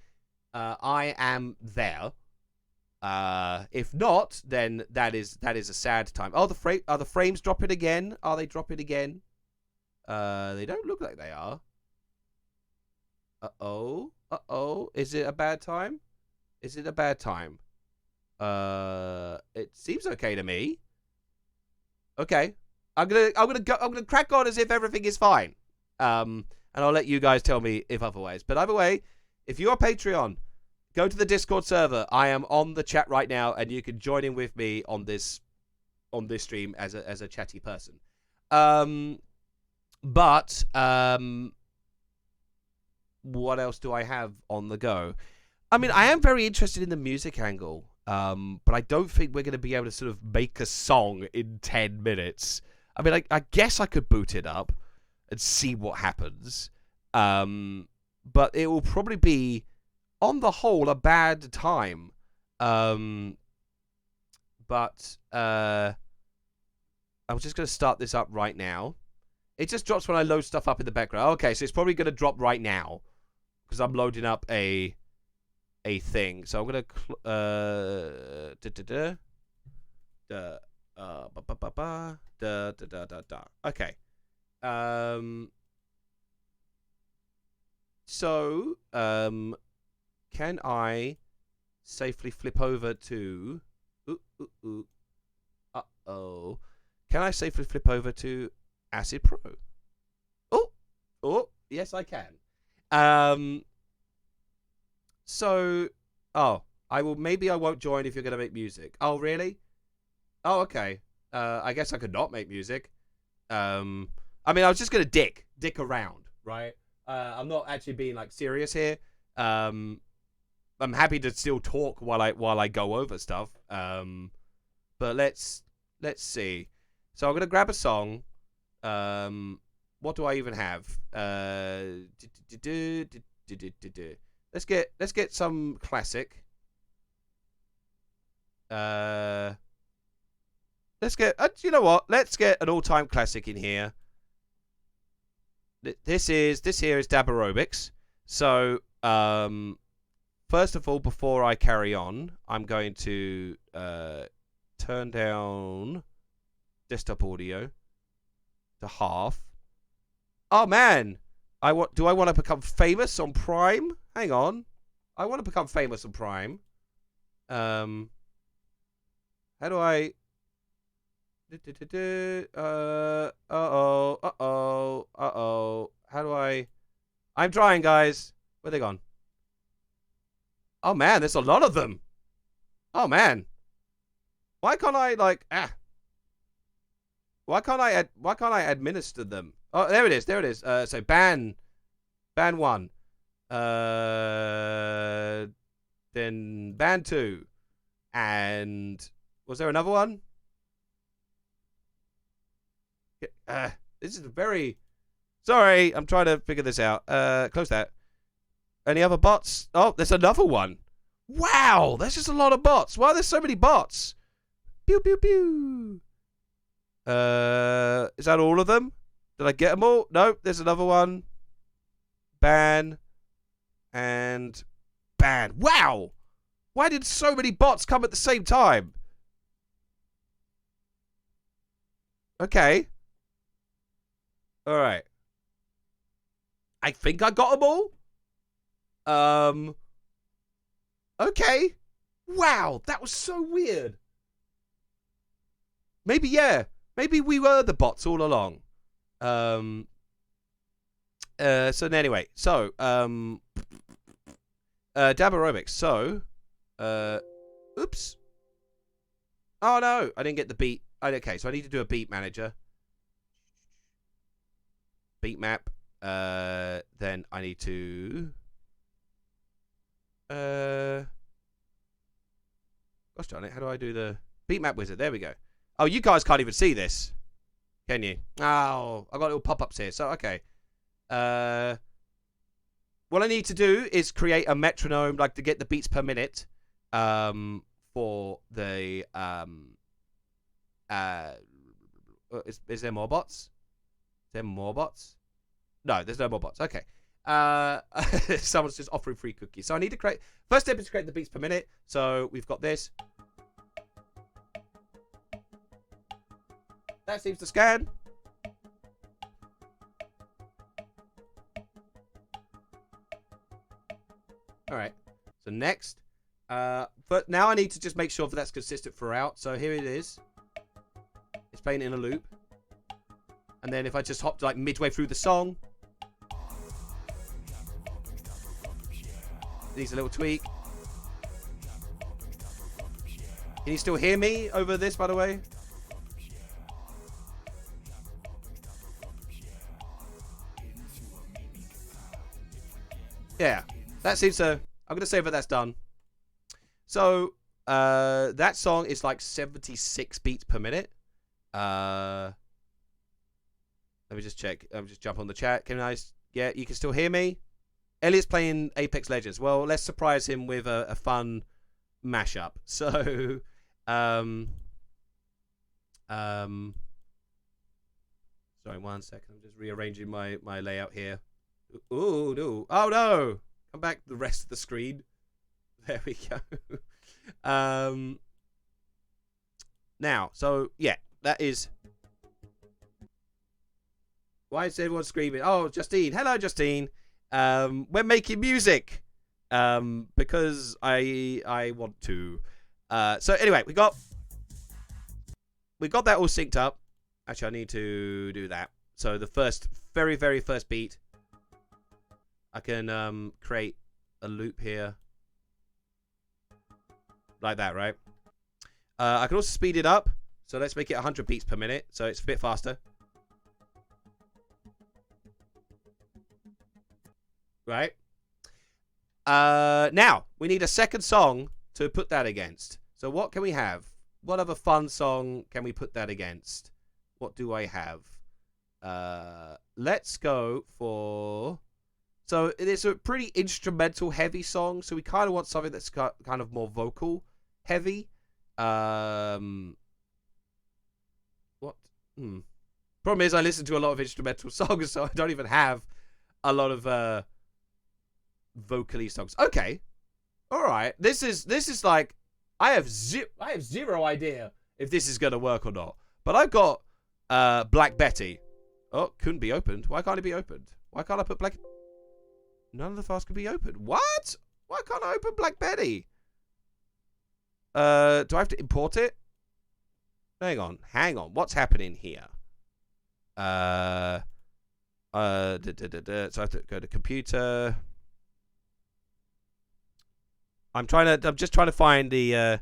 [SPEAKER 2] I am there. If not, then that is a sad time. Oh, are the frames dropping again? Are they dropping again? They don't look like they are. Uh-oh. Is it a bad time? It seems okay to me. Okay. I'm gonna crack on as if everything is fine. And I'll let you guys tell me if otherwise. But either way, if you're a Patreon, go to the Discord server. I am on the chat right now, and you can join in with me on this stream as a chatty person. But what else do I have on the go? I mean, I am very interested in the music angle, but I don't think we're going to be able to sort of make a song in 10 minutes. I mean, I guess I could boot it up and see what happens, but it will probably be on the whole, a bad time. But I'm just going to start this up right now. It just drops when I load stuff up in the background. Okay, so it's probably going to drop right now because I'm loading up a thing. So I'm going to okay. So can I safely flip over to uh-oh. Can I safely flip over to Acid Pro? Oh, yes I can. So maybe I won't join if you're gonna make music. Oh really? Oh okay. I guess I could not make music. I mean I was just gonna dick around, right? I'm not actually being like serious here. I'm happy to still talk while I go over stuff. But let's see. So I'm gonna grab a song. What do I even have? Let's get some classic. Let's get. You know what? Let's get an all-time classic in here. This here is Dab Aerobics. So first of all, before I carry on, I'm going to turn down desktop audio to half. Oh man, do I want to become famous on Prime? Hang on, I want to become famous on Prime. How do I? How do I? I'm trying, guys. Where they gone? Oh man, there's a lot of them. Oh man, why can't I like Why can't I administer them? Oh, there it is. There it is. So ban 1. Then ban 2. And was there another one? This is very. Sorry, I'm trying to figure this out. Close that. Any other bots? Oh, there's another one. Wow, there's just a lot of bots. Why are there so many bots? Pew pew pew. Is that all of them? Did I get them all? Nope, there's another one. Ban. And ban. Wow! Why did so many bots come at the same time? Okay. Alright. I think I got them all. Okay. Wow, that was so weird. Maybe, yeah. Maybe we were the bots all along. So anyway, so Dab Aerobics. So oops. Oh no, I didn't get the beat. Okay, so I need to do a beat manager. Beat map. Then I need to gosh darn it, how do I do the beat map wizard? There we go. Oh, you guys can't even see this, can you? Oh, I got little pop-ups here. So okay. What I need to do is create a metronome, like to get the beats per minute, for the is there more bots? Is there more bots? No, there's no more bots. Okay. Someone's just offering free cookies. So I need to create. First step is to create the beats per minute. So we've got this. That seems to scan. All right. So next, but now I need to just make sure that that's consistent throughout. So here it is. It's playing in a loop. And then if I just hop like midway through the song, needs a little tweak. Can you still hear me over this, by the way? Yeah, that seems to. I'm gonna say that that's done. So that song is like 76 beats per minute. Let me just check. Let me just jump on the chat. Can I? Yeah, you can still hear me. Elliot's playing Apex Legends. Well, let's surprise him with a fun mashup. So, sorry, 1 second. I'm just rearranging my layout here. Ooh, no. Oh, no. Come back to the rest of the screen. There we go. Now, so, yeah, that is... Why is everyone screaming? Oh, Justine. Hello, Justine. We're making music. Because I want to. So, anyway, we got that all synced up. Actually, I need to do that. So, the very, very first beat. I can create a loop here. Like that, right? I can also speed it up. So let's make it 100 beats per minute. So it's a bit faster. Right? Now, we need a second song to put that against. So what can we have? What other fun song can we put that against? What do I have? Let's go for... So it is a pretty instrumental heavy song. So we kind of want something that's kind of more vocal heavy. What? Problem is I listen to a lot of instrumental songs, so I don't even have a lot of vocally songs. Okay. All right. This is like I have zero idea if this is going to work or not. But I've got Black Betty. Oh, couldn't be opened. Why can't it be opened? Why can't I put Black... None of the files can be opened. What? Why can't I open Black Betty? Do I have to import it? Hang on. What's happening here? So I have to go to computer. I'm just trying to find the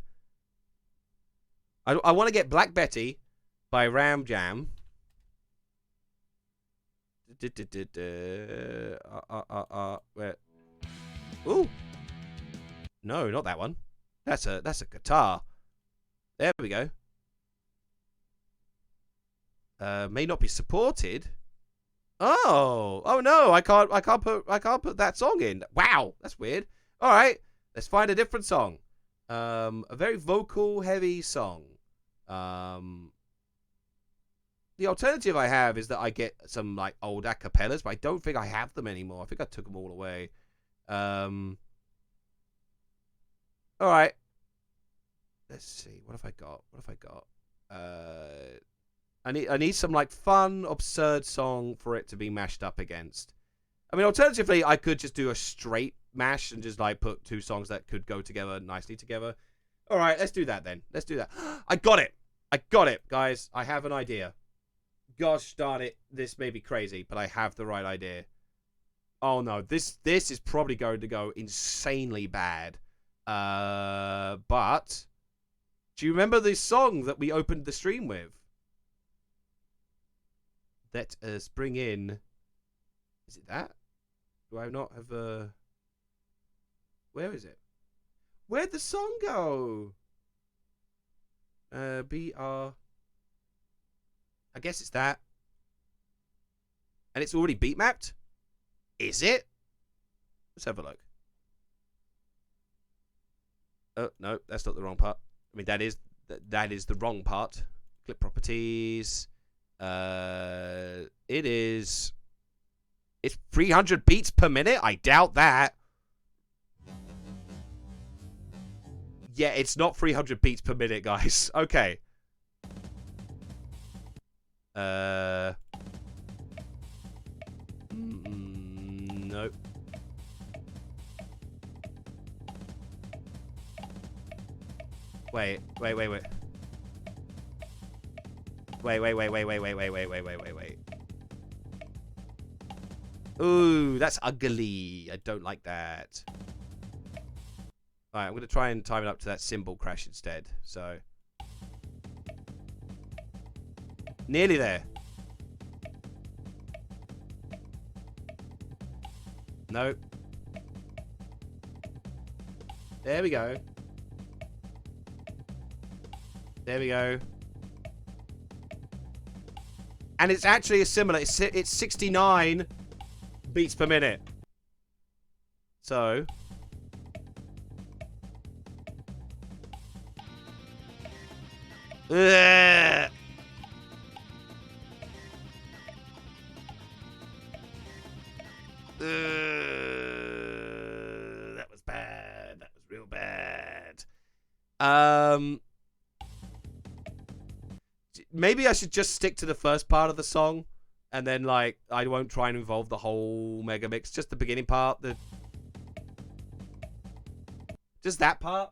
[SPEAKER 2] I want to get Black Betty by Ram Jam. Where? Ooh. No, not that one. That's a guitar. There we go. May not be supported. Oh no, I can't put that song in. Wow, that's weird. All right, let's find a different song. A very vocal heavy song. The alternative I have is that I get some like old acapellas, but I don't think I have them anymore. I think I took them all away. All right. Let's see. What have I got? I need some like fun, absurd song for it to be mashed up against. I mean, alternatively, I could just do a straight mash and just like put two songs that could go together nicely together. All right, let's do that then. Let's do that. I got it, guys. I have an idea. Gosh darn it, this may be crazy, but I have the right idea. Oh no, this is probably going to go insanely bad. But do you remember the song that we opened the stream with? Let us bring in... Is it that? Do I not have a... Where is it? Where'd the song go? BR... I guess it's that. And it's already beat mapped? Is it? Let's have a look. Oh, no, that's not the wrong part. I mean, that is the wrong part. Clip properties. It is... It's 300 beats per minute? I doubt that. Yeah, it's not 300 beats per minute, guys. Okay. Nope. Wait. Ooh, that's ugly. I don't like that. Alright, I'm going to try and time it up to that cymbal crash instead. So. Nearly there. Nope. There we go. There we go. And it's actually a similar. It's 69 beats per minute. So. Ugh. That was bad. That was real bad. Maybe I should just stick to the first part of the song, and then like I won't try and involve the whole mega mix. Just the beginning part. Just that part.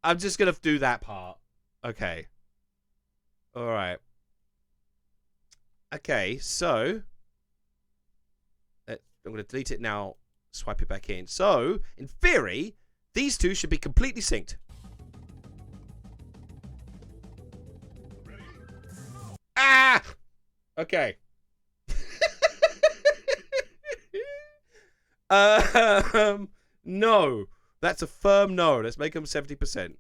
[SPEAKER 2] I'm just gonna do that part. Okay. All right. Okay, so I'm going to delete it now, swipe it back in. So, in theory, these two should be completely synced. Ah! Okay. No. That's a firm no. Let's make them 70%.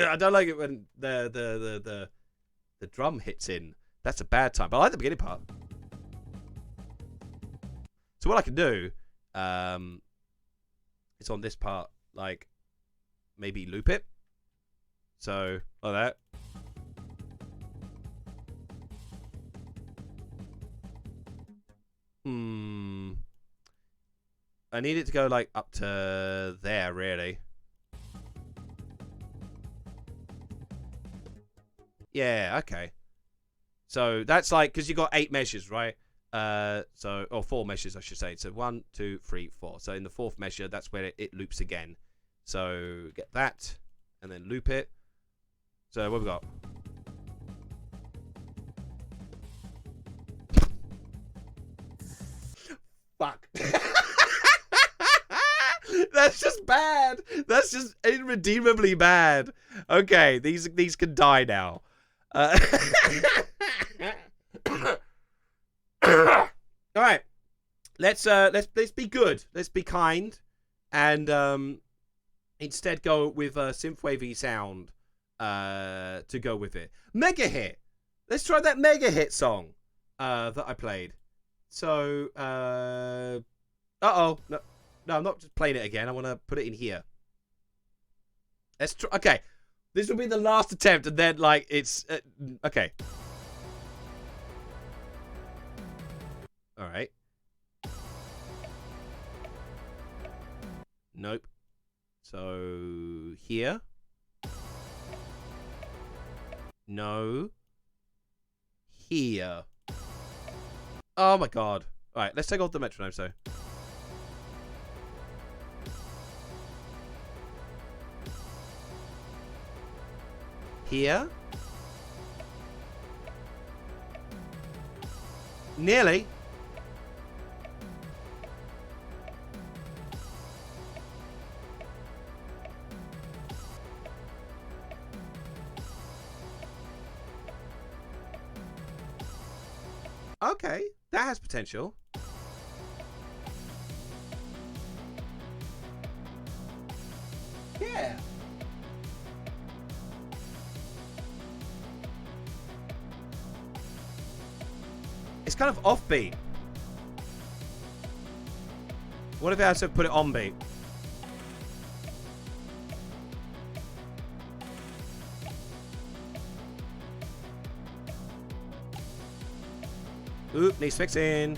[SPEAKER 2] I don't like it when the drum hits in. That's a bad time. But I like the beginning part. So what I can do, is on this part, like maybe loop it. So like that. I need it to go like up to there, really. Yeah, okay. So that's like, because you got 8 measures, right? Or 4 measures, I should say. So 1, 2, 3, 4. So in the 4th measure, that's where it loops again. So get that, and then loop it. So what have we got? Fuck. That's just bad. That's just irredeemably bad. Okay, these can die now. All right, let's be good. Let's be kind, and instead go with a synthwavy sound to go with it. Mega hit. Let's try that mega hit song that I played. So, no, I'm not just playing it again. I want to put it in here. Let's try. Okay, this will be the last attempt, and then like it's okay. All right. Nope. So here. No. Here. Oh my god. All right, let's take off the metronome. So. Here. Nearly. Okay, that has potential. Yeah. It's kind of offbeat. What if I had to put it on beat? Oop, needs fixing.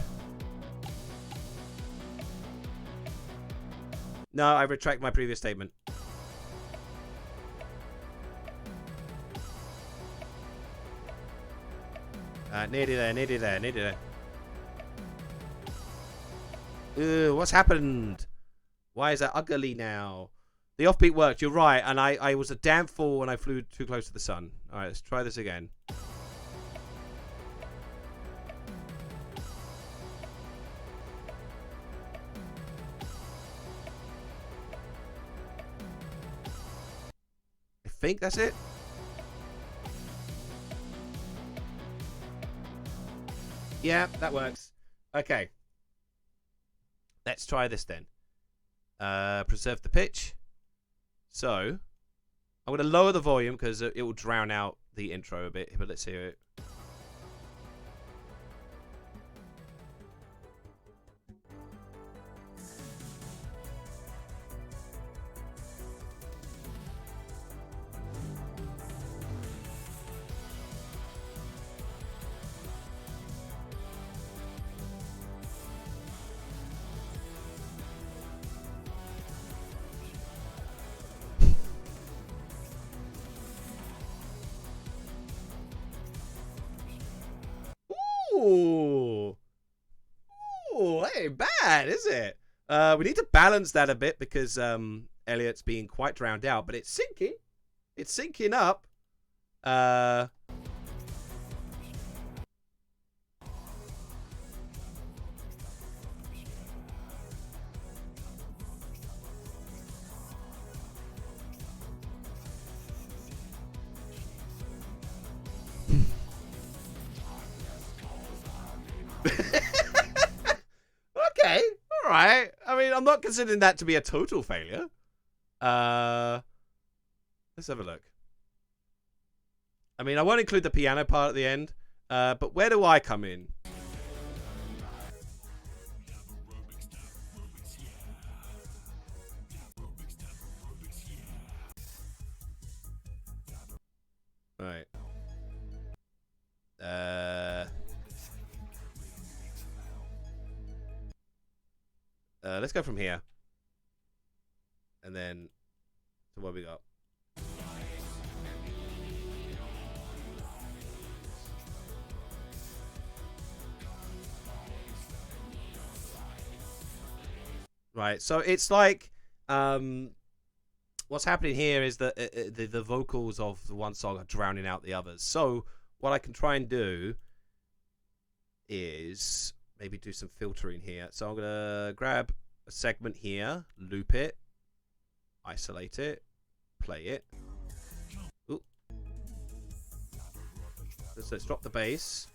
[SPEAKER 2] No, I retract my previous statement. Nearly there, nearly there, nearly there. Ew, what's happened? Why is that ugly now? The offbeat worked, you're right, and I was a damn fool when I flew too close to the sun. Alright, let's try this again. I think that's it. Yeah, that works. Okay. Let's try this then. Preserve the pitch. So, I'm going to lower the volume because it will drown out the intro a bit, but let's hear it. Ooh. Ooh, that ain't bad, is it? We need to balance that a bit because Elliot's being quite drowned out, but it's sinking. It's sinking up. Okay, all right. I mean, I'm not considering that to be a total failure. Let's have a look. I mean, I won't include the piano part at the end, but where do I come in? Right. Let's go from here. And then, so what we got? Right, so it's like, what's happening here is that the vocals of the one song are drowning out the others. So what I can try and do is maybe do some filtering here. So I'm gonna grab a segment here, loop it, isolate it, play it. Ooh. So let's drop the bass.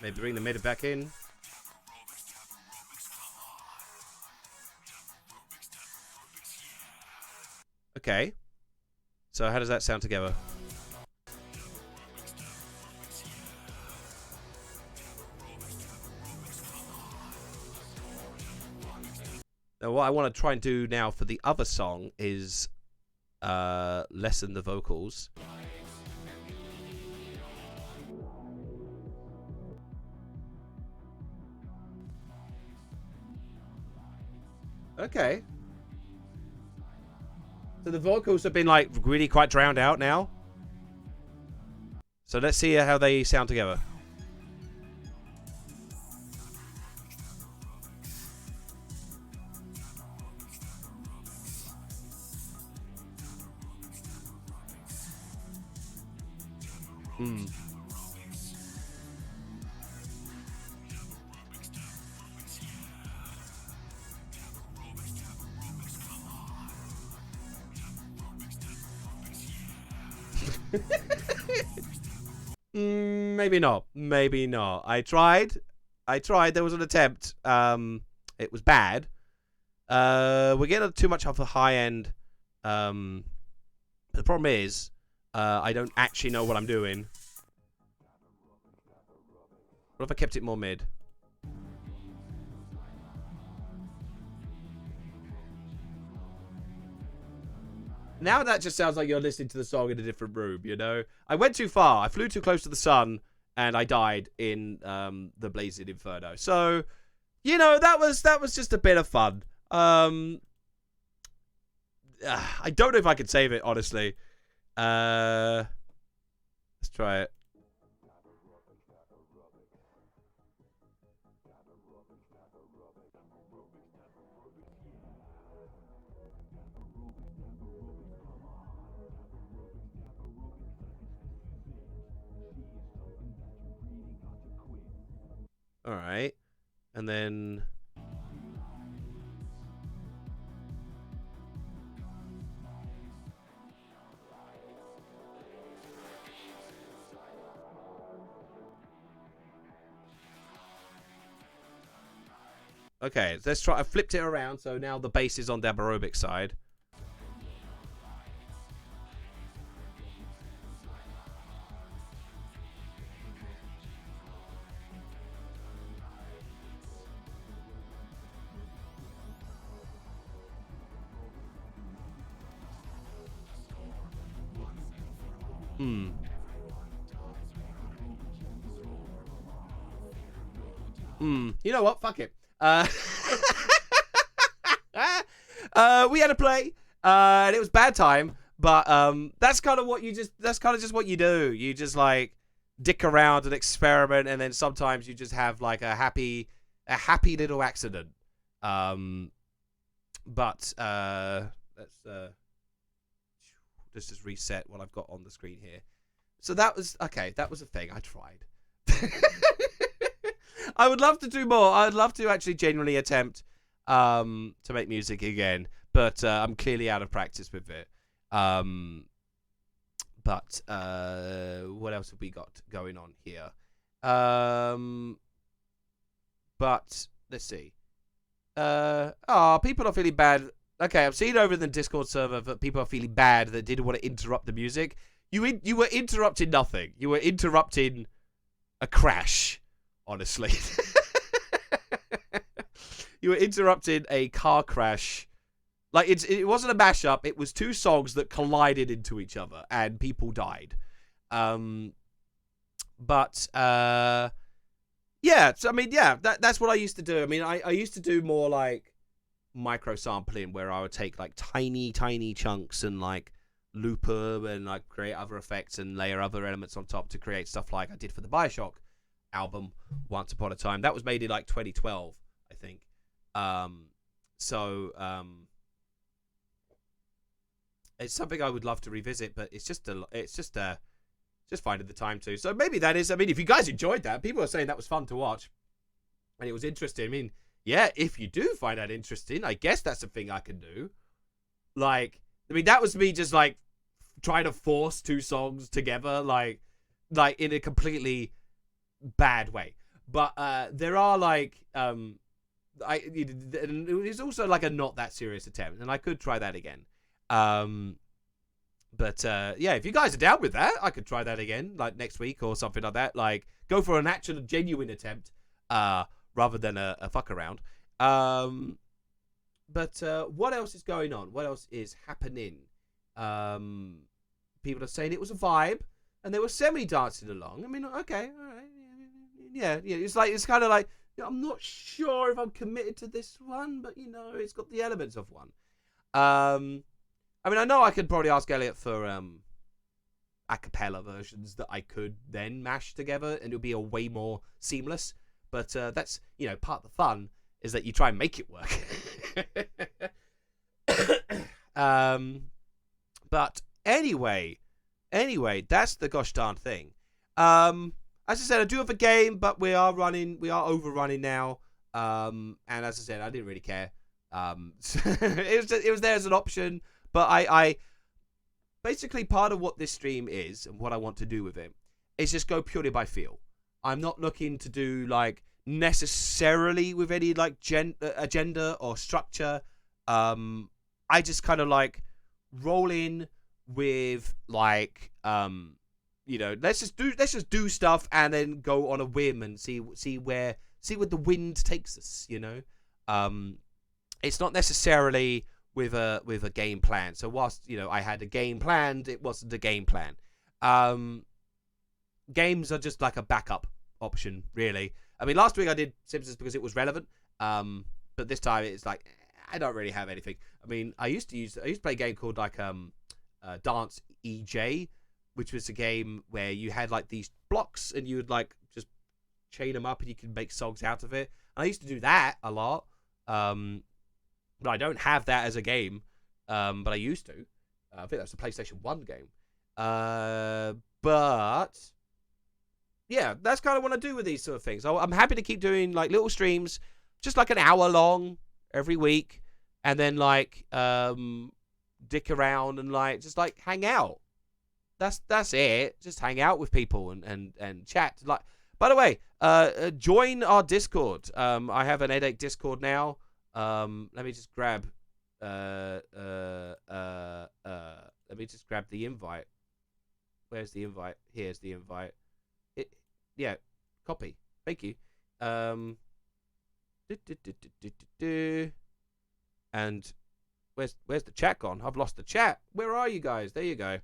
[SPEAKER 2] Maybe bring the mid back in. Okay. So how does that sound together? Now what I want to try and do now for the other song is lessen the vocals. Okay. So the vocals have been like really quite drowned out now. So let's see how they sound together. Maybe not. Maybe not. I tried. There was an attempt. It was bad. We're getting too much off the high end. The problem is, I don't actually know what I'm doing. What if I kept it more mid? Now that just sounds like you're listening to the song in a different room, you know? I went too far. I flew too close to the sun, and I died in the blazing inferno. So, you know, that was just a bit of fun. I don't know if I could save it, honestly. Let's try it. All right. And then Okay, let's try. I flipped it around, so now the bass is on the aerobic side. You know what? Fuck it. We had a play, and it was bad time. But that's kind of what you just. That's kind of just what you do. You just like dick around and experiment, and then sometimes you just have like a happy little accident. But let's just reset what I've got on the screen here. So that was okay. That was a thing. I tried. I would love to do more. I'd love to actually genuinely attempt to make music again, but I'm clearly out of practice with it. But what else have we got going on here? But let's see. People are feeling bad. Okay, I've seen over in the Discord server that people are feeling bad that didn't want to interrupt the music. You were interrupting nothing. You were interrupting a crash, honestly. You were interrupting a car crash. Like, it wasn't a mashup. It was two songs that collided into each other, and people died. Yeah, so, I mean, yeah, that's what I used to do. I mean, I used to do more, like, micro sampling, where I would take, like, tiny chunks and, like, loop them and, like, create other effects and layer other elements on top to create stuff like I did for the Bioshock album once upon a time. That was made in, like, 2012, I think. It's something I would love to revisit, but it's just finding the time to. So maybe that is, I mean, if you guys enjoyed that, people are saying that was fun to watch and it was interesting. I mean, yeah, if you do find that interesting, I guess that's a thing I can do. Like, I mean, that was me just like trying to force two songs together, like in a completely bad way. But there are like, it's also like a not that serious attempt, and I could try that again. But yeah, if you guys are down with that, I could try that again, like next week or something like that. Like, go for an actual genuine attempt, rather than a fuck around. But what else is going on? What else is happening? People are saying it was a vibe, and they were semi-dancing along. I mean, okay, all right, yeah. It's kind of like, I'm not sure if I'm committed to this one, but you know, it's got the elements of one. I mean, I know I could probably ask Elliot for a cappella versions that I could then mash together, and it would be a way more seamless. But that's, you know, part of the fun is that you try and make it work. But anyway, that's the gosh darn thing. As I said, I do have a game, but we are overrunning now. And as I said, I didn't really care. It was there as an option, but I basically, part of what this stream is and what I want to do with it is just go purely by feel. I'm not looking to do like necessarily with any like agenda or structure. I just kind of like roll in with like you know, let's just do stuff and then go on a whim and see where the wind takes us, you know. It's not necessarily with a game plan. So whilst, you know, I had a game planned, it wasn't a game plan. Games are just like a backup option, really. I mean, last week I did Simpsons because it was relevant. But this time it's like, I don't really have anything. I mean, I used to play a game called like Dance EJ, which was a game where you had like these blocks and you would like just chain them up and you could make songs out of it. And I used to do that a lot. But I don't have that as a game. But I used to. I think that's a PlayStation 1 game. But yeah, that's kind of what I do with these sort of things. I'm happy to keep doing like little streams, just like an hour long every week, and then like dick around and like just like hang out. That's it. Just hang out with people and chat. Like, By the way, join our Discord. I have an Eddache Discord now. Let me just grab. Let me just grab the invite. Where's the invite? Here's the invite. Yeah, copy. Thank you. And where's the chat gone? I've lost the chat. Where are you guys? There you go.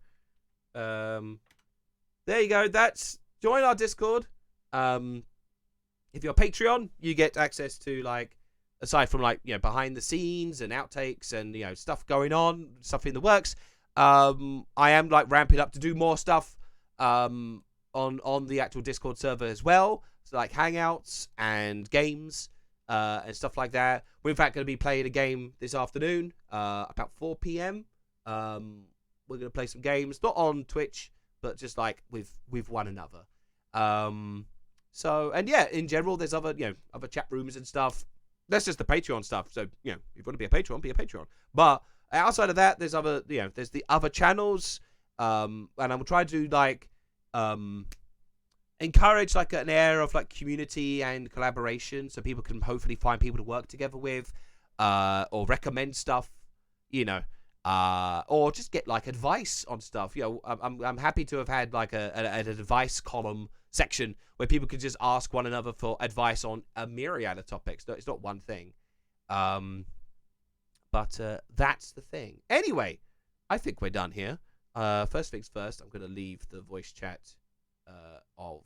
[SPEAKER 2] There you go. That's join our Discord. If you're a Patreon, you get access to, like, aside from, like, you know, behind the scenes and outtakes and, you know, stuff going on, stuff in the works. I am, like, ramping up to do more stuff on the actual Discord server as well. So, like, hangouts and games and stuff like that. We're in fact going to be playing a game this afternoon about 4 p.m. We're going to play some games, not on Twitch, but just, like, with one another. So, and yeah, in general, there's other, you know, other chat rooms and stuff. That's just the Patreon stuff. So, you know, if you want to be a Patreon, be a Patreon. But outside of that, there's other, you know, there's the other channels. And I'm trying to, like, encourage, like, an air of, like, community and collaboration, so people can hopefully find people to work together with, or recommend stuff, you know, or just get, like, advice on stuff. You know, I'm happy to have had, like, an advice column section where people could just ask one another for advice on a myriad of topics. It's not one thing. But that's the thing. Anyway, I think we're done here. First things first, I'm going to leave the voice chat of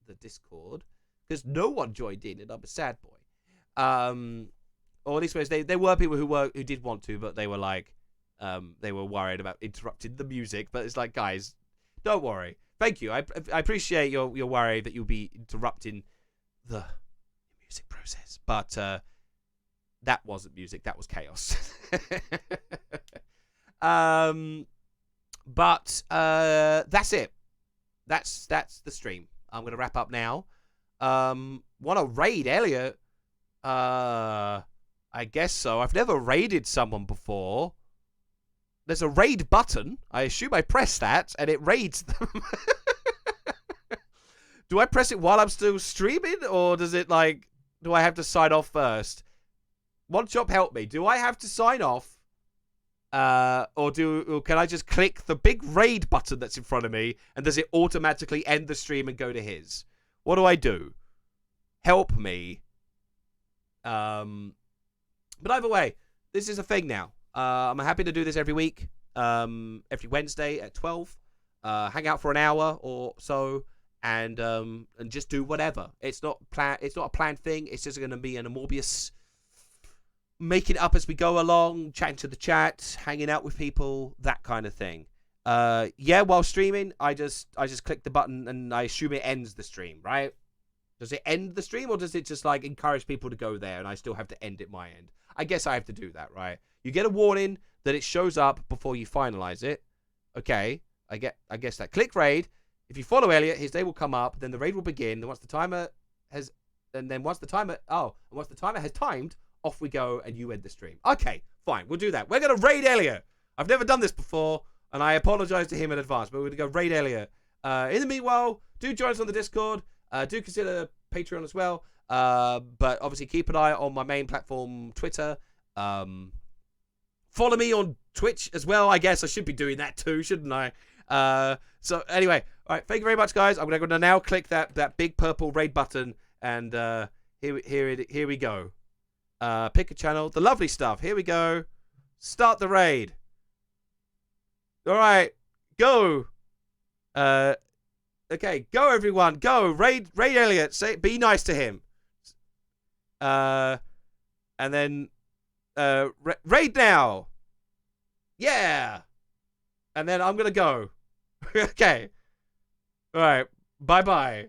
[SPEAKER 2] the Discord, because no one joined in, and I'm a sad boy. Or at least there were people who did want to, but they were like, they were worried about interrupting the music. But it's like, guys, don't worry. Thank you. I appreciate your worry that you'll be interrupting the music process. But that wasn't music. That was chaos. But that's it. That's the stream. I'm gonna wrap up now. Want to raid Elliot? I guess so. I've never raided someone before. There's a raid button. I assume I press that and it raids them. Do I press it while I'm still streaming, or does it, like, do I have to sign off first? One Chop, help me. Do I have to sign off? Or can I just click the big raid button that's in front of me, and does it automatically end the stream and go to his? What do I do? Help me. But either way, this is a thing now. I'm happy to do this every week, every Wednesday at 12. Hang out for an hour or so, and just do whatever. It's not a planned thing. It's just going to be an Amorbius. Make it up as we go along, chatting to the chat, hanging out with people, that kind of thing. Yeah, while streaming, I just click the button and I assume it ends the stream, right? Does it end the stream, or does it just, like, encourage people to go there and I still have to end it my end? I guess I have to do that, right? You get a warning that it shows up before you finalize it. Okay, I guess that. Click raid. If you follow Elliot, his day will come up. Then the raid will begin. Then once the timer has timed, off we go, and you end the stream. Okay, fine. We'll do that. We're going to raid Elliot. I've never done this before, and I apologize to him in advance, but we're going to go raid Elliot. In the meanwhile, do join us on the Discord. Do consider Patreon as well. But obviously keep an eye on my main platform, Twitter. Follow me on Twitch as well. I guess I should be doing that too, shouldn't I? So anyway, all right. Thank you very much, guys. I'm going to now click that big purple raid button, and here we go. Pick a channel. The lovely stuff. Here we go. Start the raid. All right, go. Okay, go everyone. Go raid Elliot. Be nice to him. And then raid now. Yeah. And then I'm gonna go. Okay. All right. Bye-bye.